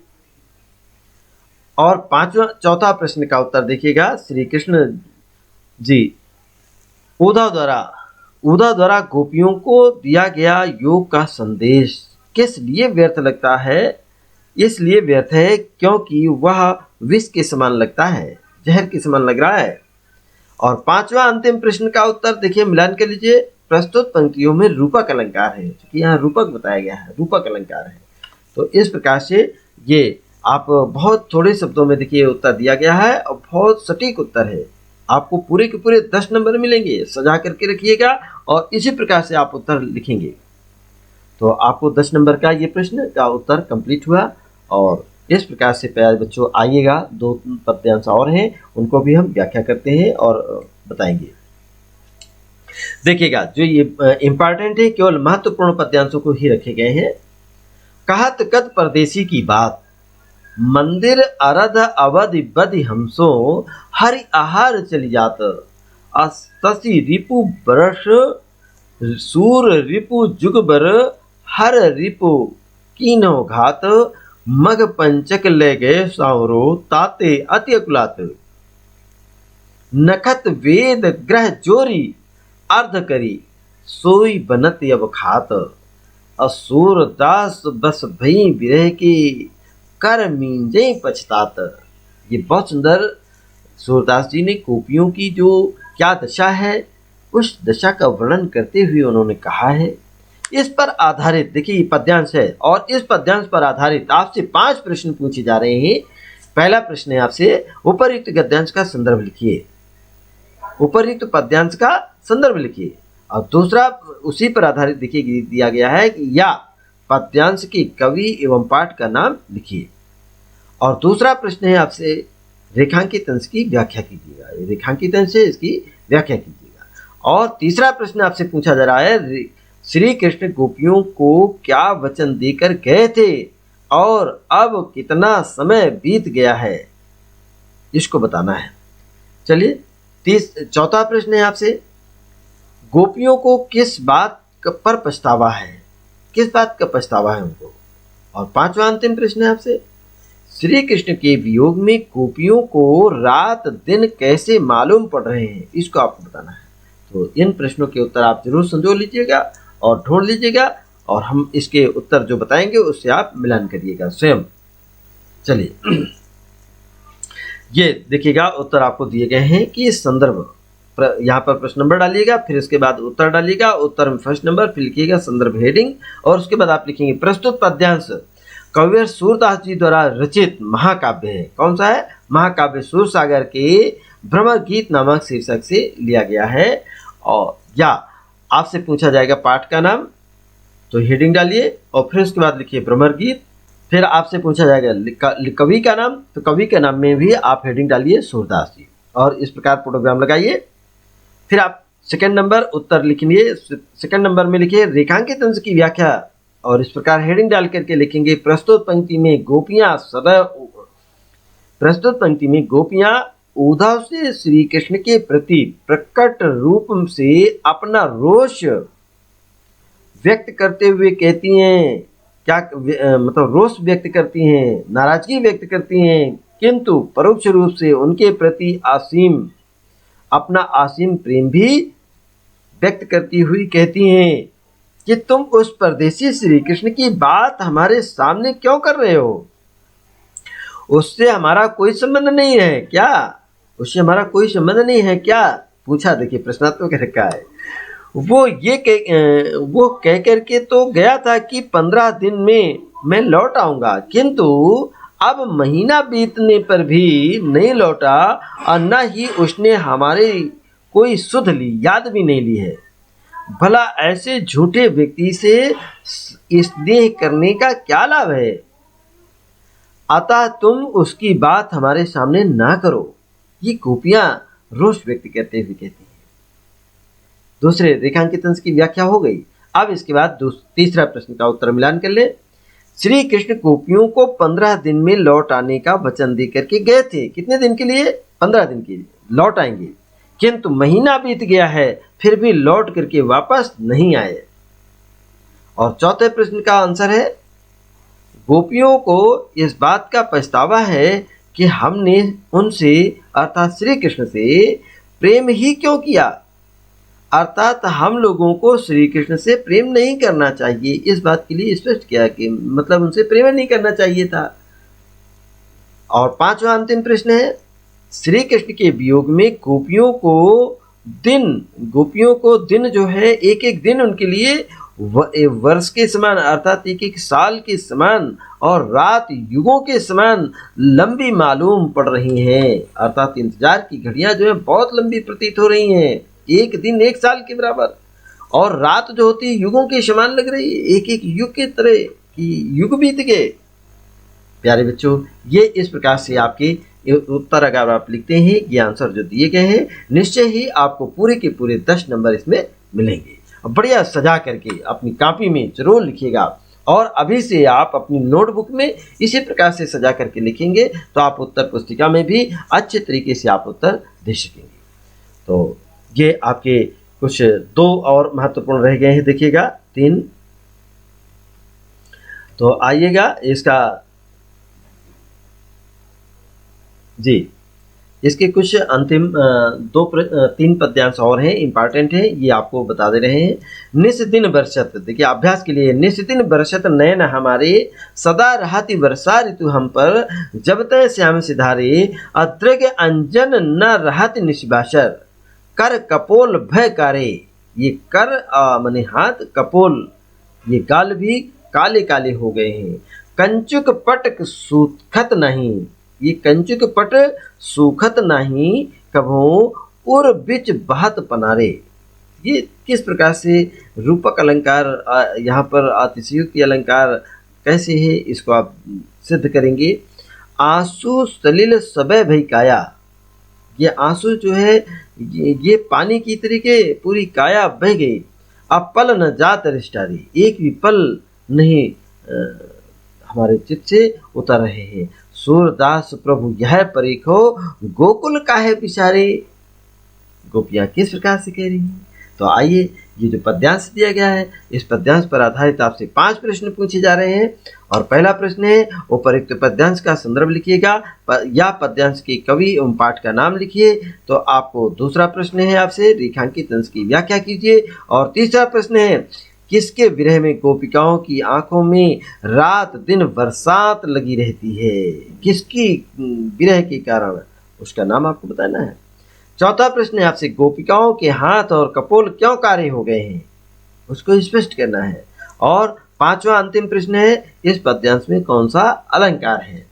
S1: और चौथा प्रश्न का उत्तर देखिएगा, श्री कृष्ण जी उद्धव द्वारा गोपियों को दिया गया योग का संदेश किस लिए व्यर्थ लगता है? इसलिए व्यर्थ है क्योंकि वह विष के समान लगता है, जहर के समान लग रहा है। और 5वां अंतिम प्रश्न का उत्तर देखिए, मिलान कर लीजिए। प्रस्तुत पंक्तियों में रूपक अलंकार है, क्योंकि यहाँ रूपक बताया गया है, रूपक अलंकार है। तो इस प्रकार से ये आप बहुत थोड़े शब्दों में देखिए उत्तर दिया गया है और बहुत सटीक उत्तर है। आपको पूरे के पूरे 10 नंबर मिलेंगे, सजा करके रखिएगा और इसी प्रकार से आप उत्तर लिखेंगे। तो आपको 10 नंबर का ये प्रश्न का उत्तर कंप्लीट हुआ। और इस प्रकार से प्यारे बच्चों आइएगा, 2 पद्यांश और हैं, उनको भी हम व्याख्या करते हैं और बताएंगे। देखिएगा, जो ये इंपॉर्टेंट है, केवल महत्वपूर्ण पद्यांशों को ही रखे गए हैं। कहत कद परदेसी की बात, मंदिर अरध अवधि बधि हमसो, हरि आहार चली जात, अस्तसी रिपु बरस, सूर रिपु जुगबर, हर रिपु कीनो घात, मग पंचक ले गए सावरो, ताते अति अकुलात, नखत वेद ग्रह जोरी, अर्ध करी सोई बनत अब खात, असुर दास बस भई विरह की, कर मींजे पछतात। ये बहुत सुंदर सूरदास जी ने गोपियों की जो क्या दशा है उस दशा का वर्णन करते हुए उन्होंने कहा है। इस पर आधारित देखिए ये पद्यांश है और इस पद्यांश पर आधारित आपसे 5 प्रश्न पूछे जा रहे हैं। पहला प्रश्न है आपसे, उपर्युक्त गद्यांश का संदर्भ लिखिए, उपर्युक्त पद्यांश का संदर्भ लिखिए। और दूसरा उसी पर आधारित देखिए दिया गया है कि या पद्यांश की कवि एवं पाठ का नाम लिखिए। और दूसरा प्रश्न है आपसे, रेखांकित अंश की व्याख्या कीजिएगा, रेखांकित अंश है इसकी व्याख्या कीजिएगा। और तीसरा प्रश्न आपसे पूछा जा रहा है, श्री कृष्ण गोपियों को क्या वचन देकर गए थे और अब कितना समय बीत गया है, इसको बताना है। चलिए चौथा प्रश्न है आपसे, गोपियों को किस बात पर पछतावा है, किस बात का पछतावा है उनको। और 5वां अंतिम प्रश्न है आपसे, श्री कृष्ण के वियोग में गोपियों को रात दिन कैसे मालूम पड़ रहे हैं, इसको आपको बताना है। तो इन प्रश्नों के उत्तर आप जरूर संजो लीजिएगा और ढूंढ लीजिएगा और हम इसके उत्तर जो बताएंगे उससे आप मिलान करिएगा स्वयं। चलिए ये देखिएगा, उत्तर आपको दिए गए हैं कि संदर्भ, यहाँ पर प्रश्न नंबर डालिएगा, फिर इसके बाद उत्तर डालिएगा, उत्तर में फर्स्ट नंबर, फिर लिखिएगा संदर्भ हेडिंग और उसके बाद आप लिखेंगे प्रस्तुत पद्यांश कविवर सूरदास जी द्वारा रचित महाकाव्य है। कौन सा है? महाकाव्य सूरसागर के भ्रमर गीत नामक शीर्षक से लिया गया है। और या आपसे पूछा जाएगा पाठ का नाम, तो हेडिंग डालिए और फिर उसके बाद लिखिए भ्रमर गीत। फिर आपसे पूछा जाएगा कवि का नाम, तो कवि के नाम में भी आप हेडिंग डालिए सूरदास जी और इस प्रकार प्रोग्राम लगाइए। फिर आप सेकंड नंबर उत्तर लिखिए, सेकंड नंबर में लिखिए रेखांकित अंश की व्याख्या और इस प्रकार हेडिंग डाल करके लिखेंगे, प्रस्तुत पंक्ति में गोपियां उद्धव से श्री कृष्ण के प्रति प्रकट रूप से अपना रोष व्यक्त करते हुए कहती हैं, क्या मतलब रोष व्यक्त करती हैं, नाराजगी व्यक्त करती हैं, किंतु परोक्ष रूप से उनके प्रति अपना असीम प्रेम भी व्यक्त करती हुई कहती हैं कि तुम उस परदेसी श्री कृष्ण की बात हमारे सामने क्यों कर रहे हो? उससे हमारा कोई संबंध नहीं है क्या? उससे हमारा कोई संबंध नहीं है क्या? पूछा। देखिए प्रश्नात्मक रखा है। वो कह करके तो गया था कि 15 दिन में मैं लौट आऊंगा, किंतु अब महीना बीतने पर भी नहीं लौटा और न ही उसने हमारी कोई सुध ली, याद भी नहीं ली है। भला ऐसे झूठे व्यक्ति से स्नेह करने का क्या लाभ है? अतः तुम उसकी बात हमारे सामने ना करो। ये गोपियां रोष व्यक्त करते हुए कहती हैं। दूसरे रेखांकित अंश की व्याख्या हो गई। अब इसके बाद तीसरा प्रश्न का उत्तर मिलान कर ले। श्री कृष्ण गोपियों को 15 दिन में लौट आने का वचन दे करके गए थे। कितने दिन के लिए? 15 दिन के लिए लौट आएंगे, किंतु महीना बीत गया है, फिर भी लौट करके वापस नहीं आए। और चौथे प्रश्न का आंसर है, गोपियों को इस बात का पछतावा है कि हमने उनसे अर्थात श्री कृष्ण से प्रेम ही क्यों किया, अर्थात हम लोगों को श्री कृष्ण से प्रेम नहीं करना चाहिए। इस बात के लिए स्पष्ट किया कि मतलब उनसे प्रेम नहीं करना चाहिए था। और पांचवा अंतिम प्रश्न है, श्री कृष्ण के वियोग में गोपियों को दिन जो है एक एक दिन उनके लिए वर्ष के समान अर्थात एक एक साल के समान और रात युगों के समान लंबी मालूम पड़ रही हैं। अर्थात इंतजार की घड़ियां जो है बहुत लंबी प्रतीत हो रही हैं। एक दिन एक साल के बराबर और रात जो होती है युगों के समान लग रही है, एक एक युग के तरह कि युग बीत गए। प्यारे बच्चों, ये इस प्रकार से आपके उत्तर अगर आप लिखते हैं, ये आंसर जो दिए गए हैं, निश्चय ही आपको पूरे के पूरे 10 नंबर इसमें मिलेंगे। बढ़िया सजा करके अपनी कॉपी में जरूर लिखिएगा और अभी से आप अपनी नोटबुक में इसी प्रकार से सजा करके लिखेंगे तो आप उत्तर पुस्तिका में भी अच्छे तरीके से आप उत्तर दे सकेंगे। तो ये आपके कुछ 2 और महत्वपूर्ण रह गए हैं, देखिएगा 3। तो आइएगा इसका जी, इसके कुछ अंतिम 3 पद्यांश और हैं, इंपॉर्टेंट है, ये आपको बता दे रहे हैं। निस्दिन बरसत, देखिए अभ्यास के लिए, निस्दिन बरसत नयन हमारे, सदा रहती वर्षा ऋतु हम पर, जब तय श्याम सिधारे, अद्रग अंजन न रहत निशिबाशर, कर कपोल भय कारे। ये कर माने हाथ, कपोल ये गाल भी काले काले हो गए हैं। कंचुक पटक सूखत नहीं, ये कंचुक पट सूखत नहीं, कभो उर बिच बहत पनारे। ये किस प्रकार से रूपक अलंकार यहाँ पर अतिशयोक्ति अलंकार कैसे है, इसको आप सिद्ध करेंगे। आंसू सलिल सबे भई काया, ये आंसू जो है ये पानी की तरीके पूरी काया बह गई। अब पल न जात रिष्टारी, एक भी पल नहीं हमारे चित्त से उतर रहे हैं। सूरदास प्रभु यह परीखो, गोकुल काहे पिछारे। गोपियां किस प्रकार से कह रही हैं? तो आइए, ये जो पद्यांश दिया गया है, इस पद्यांश पर आधारित आपसे 5 प्रश्न पूछे जा रहे हैं। और पहला प्रश्न है, उपरोक्त पद्यांश का संदर्भ लिखिएगा या पद्यांश के कवि एवं पाठ का नाम लिखिए। तो आपको दूसरा प्रश्न है आपसे, रेखांकित अंश की व्याख्या कीजिए। और तीसरा प्रश्न है, किसके विरह में गोपिकाओं की आंखों में रात दिन बरसात लगी रहती है, किसकी विरह के कारण, उसका नाम आपको बताना है। चौथा प्रश्न है आपसे, गोपिकाओं के हाथ और कपोल क्यों काले हो गए हैं, उसको स्पष्ट करना है। और 5वां अंतिम प्रश्न है, इस पद्यांश में कौन सा अलंकार है।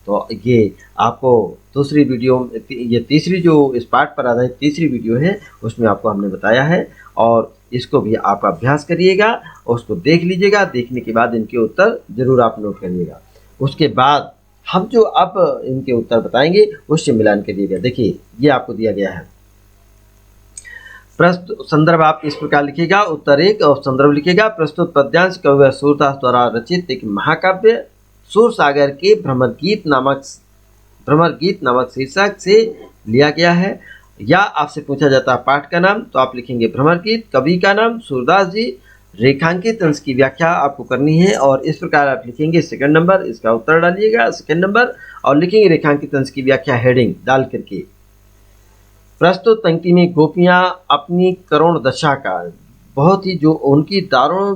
S1: तो ये आपको दूसरी वीडियो, ये तीसरी जो इस पाठ पर आधारित तीसरी वीडियो है, उसमें आपको हमने बताया है। और इसको भी आप अभ्यास करिएगा, उसको देख लीजिएगा। देखने के बाद इनके उत्तर जरूर आप नोट करिएगा। उसके बाद हम जो अब इनके उत्तर बताएंगे उससे मिलान करिएगा। देखिए ये आपको दिया गया है, प्रस्तुत संदर्भ आप इस प्रकार लिखिएगा, उत्तर 1 और संदर्भ लिखिएगा। प्रस्तुत पद्यांश कवि सूरदास द्वारा रचित एक महाकाव्य सूरसागर के भ्रमर गीत नामक शीर्षक से लिया गया है। या आपसे पूछा जाता है पाठ का नाम, तो आप लिखेंगे भ्रमर गीत, कवि का नाम सूरदास जी, रेखांकित अंश की व्याख्या आपको करनी है और इस प्रकार आप लिखेंगे सेकंड नंबर, इसका उत्तर डालिएगा सेकंड नंबर और लिखेंगे रेखांकित अंश की व्याख्या हेडिंग डाल करके। प्रस्तुत पंक्ति में गोपियां अपनी करुण दशा का, बहुत ही जो उनकी दारुण,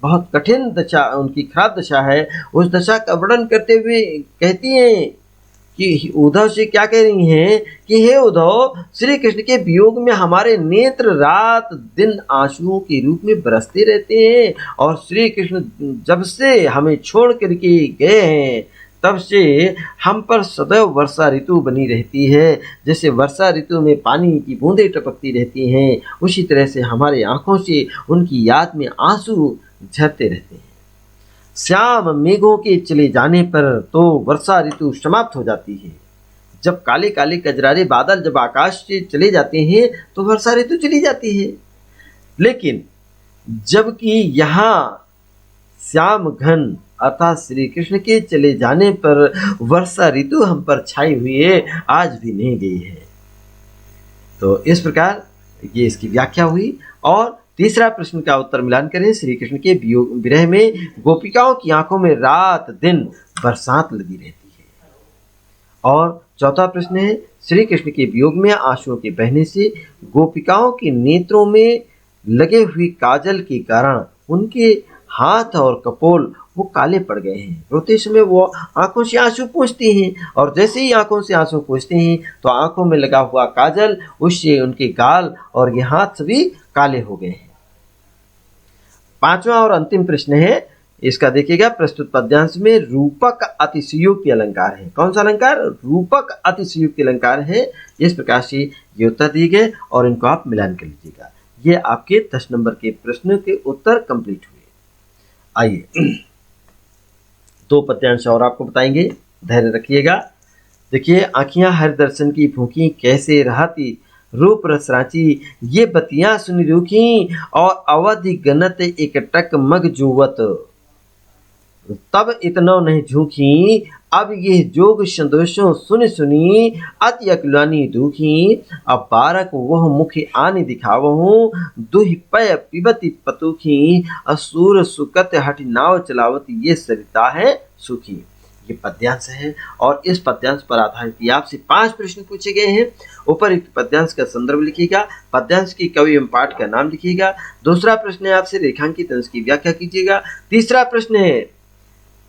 S1: बहुत कठिन दशा, उनकी खराब दशा है, उस दशा का वर्णन करते हुए कहती हैं कि उद्धव से क्या कह रही हैं कि हे उद्धव, श्री कृष्ण के वियोग में हमारे नेत्र रात दिन आंसुओं के रूप में बरसते रहते हैं और श्री कृष्ण जब से हमें छोड़ करके गए हैं तब से हम पर सदैव वर्षा ऋतु बनी रहती है। जैसे वर्षा ऋतु में पानी की बूंदें टपकती रहती हैं, उसी तरह से हमारे आंखों से उनकी याद में आंसू झरते रहते हैं। श्याम मेघों के चले जाने पर तो वर्षा ऋतु समाप्त हो जाती है। जब काले काले कजरारे बादल जब आकाश से चले जाते हैं तो वर्षा ऋतु चली जाती है। लेकिन जबकि यहाँ श्याम घन अर्थात श्री कृष्ण के चले जाने पर वर्षा ऋतु हम पर छाई हुई है, आज भी नहीं गई है। तो इस प्रकार ये इसकी व्याख्या हुई। और तीसरा प्रश्न का उत्तर मिलान करें। श्री कृष्ण के विरह में गोपिकाओं की आंखों में रात दिन बरसात लगी रहती है। और चौथा प्रश्न है, श्री कृष्ण के वियोग में आंसुओं के बहने से गोपिकाओं के नेत्रों में लगे हुए काजल के कारण उनके हाथ और कपोल वो काले पड़ गए हैं। रोते समय वो आंखों से आंसू पोंछती हैं और जैसे ही आंखों से आंसू पोंछते हैं तो आंखों में लगा हुआ काजल, उससे उनके गाल और ये हाथ सभी काले हो गए हैं। पांचवा और अंतिम प्रश्न है, इसका देखिएगा। प्रस्तुत पद्यांश में रूपक अतिशयोक्ति अलंकार है। कौन सा अलंकार? रूपक अतिशयोक्ति अलंकार है। इस प्रकार से ये उत्तर दिए गए और इनको आप मिलान कर लीजिएगा। ये आपके 10 नंबर के प्रश्नों के उत्तर कंप्लीट हुए। आइए 2 पद्यांश और आपको बताएंगे, धैर्य रखिएगा। देखिए, आँखियाँ हर दर्शन की भूखी, कैसे रहती रूप रस रांची, ये बतियां सुन रूखी और अवधि गनत एकटक मग जुवत, तब इतना नहीं झूठी, अब ये जोग संदोषों सुन सुनी, अति अकुलानी दुखी, अब बारक वह मुख आने दिखावहूँ, दुहि पय पिबती पतुखी, असुर सुकत हठ नाव चलावत, ये सरिता है सुखी। ये पद्यांश है और इस पद्यांश पर आधारित आपसे 5 प्रश्न पूछे गए हैं। उपरोक्त पद्यांश का संदर्भ लिखिएगा, पद्यांश की कवि एवं पाठ का नाम लिखिएगा। दूसरा प्रश्न है आपसे रेखांकित अंश की व्याख्या कीजिएगा। तीसरा प्रश्न है,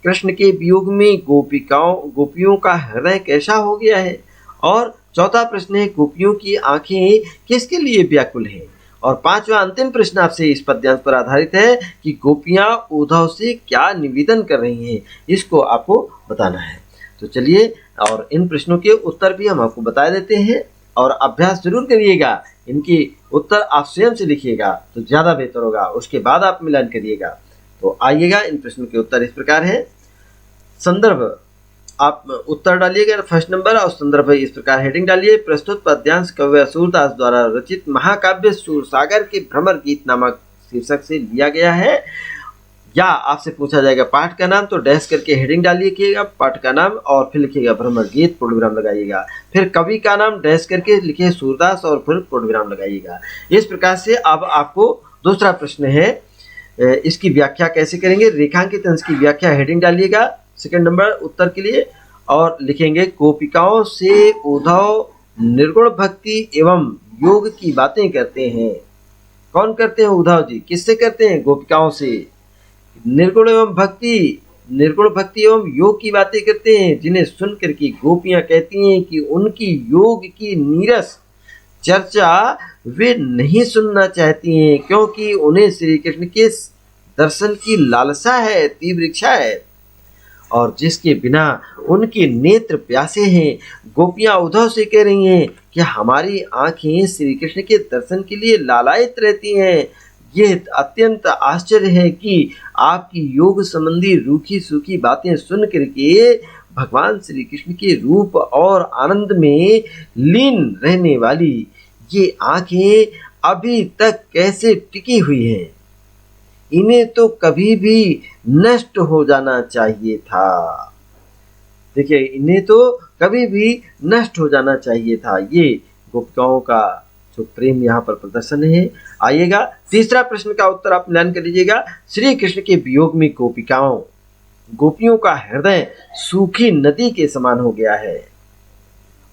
S1: कृष्ण के वियोग में गोपियों का हृदय कैसा हो गया है। और चौथा प्रश्न है, गोपियों की आंखें किसके लिए व्याकुल है। और 5वां अंतिम प्रश्न आपसे इस पद्यांश पर आधारित है कि गोपियां उद्धव से क्या निवेदन कर रही हैं, इसको आपको बताना है। तो चलिए, और इन प्रश्नों के उत्तर भी हम आपको बता देते हैं और अभ्यास जरूर करिएगा। इनके उत्तर आप स्वयं से लिखिएगा तो ज़्यादा बेहतर होगा, उसके बाद आप मिलान करिएगा। तो आइएगा, इन प्रश्नों के उत्तर इस प्रकार है। संदर्भ आप उत्तर डालिएगा फर्स्ट नंबर और संदर्भ इस प्रकार हेडिंग डालिए। प्रस्तुत पद्यांश कवि सूरदास द्वारा रचित महाकाव्य सूरसागर के भ्रमर गीत नामक शीर्षक से लिया गया है। या आपसे पूछा जाएगा पाठ का नाम, तो डैश करके हेडिंग डालिएगा पाठ का नाम और फिर लिखिएगा भ्रमर गीत, पूर्णविराम लगाइएगा। फिर कवि का नाम डैश करके लिखिए सूरदास और फिर पूर्णविराम लगाइएगा। इस प्रकार से अब आपको दूसरा प्रश्न है, इसकी व्याख्या कैसे करेंगे। रेखांकित अंश की व्याख्या हेडिंग डालिएगा सेकंड नंबर उत्तर के लिए और लिखेंगे गोपिकाओं से उद्धव निर्गुण भक्ति एवं योग की बातें करते हैं। कौन करते हैं? उद्धव जी। किससे करते हैं? गोपिकाओं से। निर्गुण भक्ति एवं योग की बातें करते हैं, जिन्हें सुनकर की गोपियां कहती हैं कि उनकी योग की नीरस चर्चा वे नहीं सुनना चाहती हैं, क्योंकि उन्हें श्री कृष्ण के दर्शन की लालसा है, तीव्र इच्छा है और जिसके बिना उनके नेत्र प्यासे हैं। गोपियां उद्धव से कह रही हैं कि हमारी आंखें श्री कृष्ण के दर्शन के लिए लालायित रहती हैं। यह अत्यंत आश्चर्य है कि आपकी योग संबंधी रूखी सूखी बातें सुन करके भगवान श्री कृष्ण के रूप और आनंद में लीन रहने वाली ये आंखें अभी तक कैसे टिकी हुई हैं? इन्हें तो कभी भी नष्ट हो जाना चाहिए था। देखिए, इन्हें तो कभी भी नष्ट हो जाना चाहिए था। ये गोपिकाओं का जो प्रेम यहाँ पर प्रदर्शन है। आइएगा, तीसरा प्रश्न का उत्तर आप मिलान कर लीजिएगा। श्री कृष्ण के वियोग में गोपियों का हृदय सूखी नदी के समान हो गया है।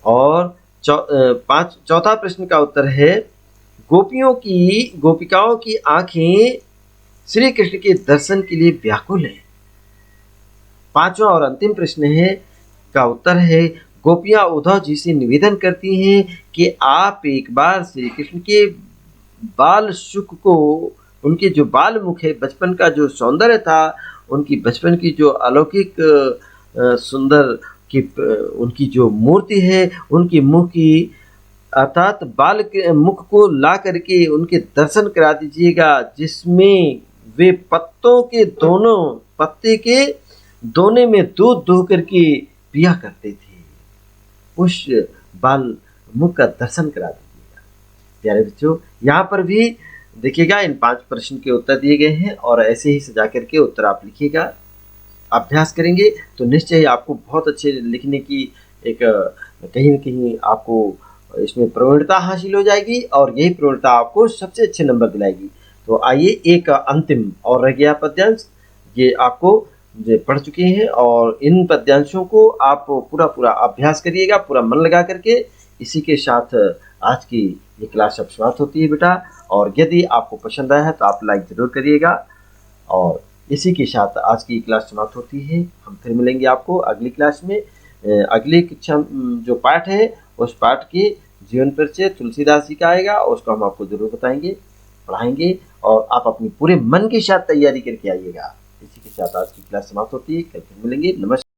S1: और चौथा प्रश्न का उत्तर है, गोपिकाओं की आंखें श्री कृष्ण के दर्शन के लिए व्याकुल है। पांचवा और अंतिम प्रश्न है का उत्तर है, गोपियां उद्धव जी से निवेदन करती हैं कि आप एक बार श्री कृष्ण के बाल सुख को, उनके जो बाल मुख है, बचपन का जो सौंदर्य था, उनकी बचपन की जो अलौकिक सुंदर की उनकी जो मूर्ति है, उनकी मुख की अर्थात बाल के मुख को ला करके उनके दर्शन करा दीजिएगा, जिसमें वे पत्ते के दोने में दूध दो करके पिया करते थे। उस बाल मुख का दर्शन करा दीजिएगा। प्यारे बच्चों, यहाँ पर भी देखिएगा, इन 5 प्रश्न के उत्तर दिए गए हैं और ऐसे ही सजा करके उत्तर आप लिखिएगा। अभ्यास करेंगे तो निश्चय ही आपको बहुत अच्छे लिखने की एक कहीं न कहीं आपको इसमें प्रवीणता हासिल हो जाएगी और यही प्रवीणता आपको सबसे अच्छे नंबर दिलाएगी। तो आइए, एक अंतिम और रह गया पद्यांश, ये आपको जो पढ़ चुके हैं, और इन पद्यांशों को आप पूरा अभ्यास करिएगा, पूरा मन लगा करके। इसी के साथ आज की ये क्लास अब समाप्त होती है बेटा। और यदि आपको पसंद आया है तो आप लाइक ज़रूर करिएगा। और इसी के साथ आज की क्लास समाप्त होती है। हम फिर मिलेंगे आपको अगली क्लास में। अगली कक्षा जो पाठ है, उस पाठ के जीवन परिचय तुलसीदास जी का आएगा, उसको हम आपको जरूर बताएंगे, पढ़ाएंगे, और आप अपनी पूरे मन के साथ तैयारी करके आइएगा। इसी के साथ आज की क्लास समाप्त होती है। कल फिर मिलेंगे। नमस्कार।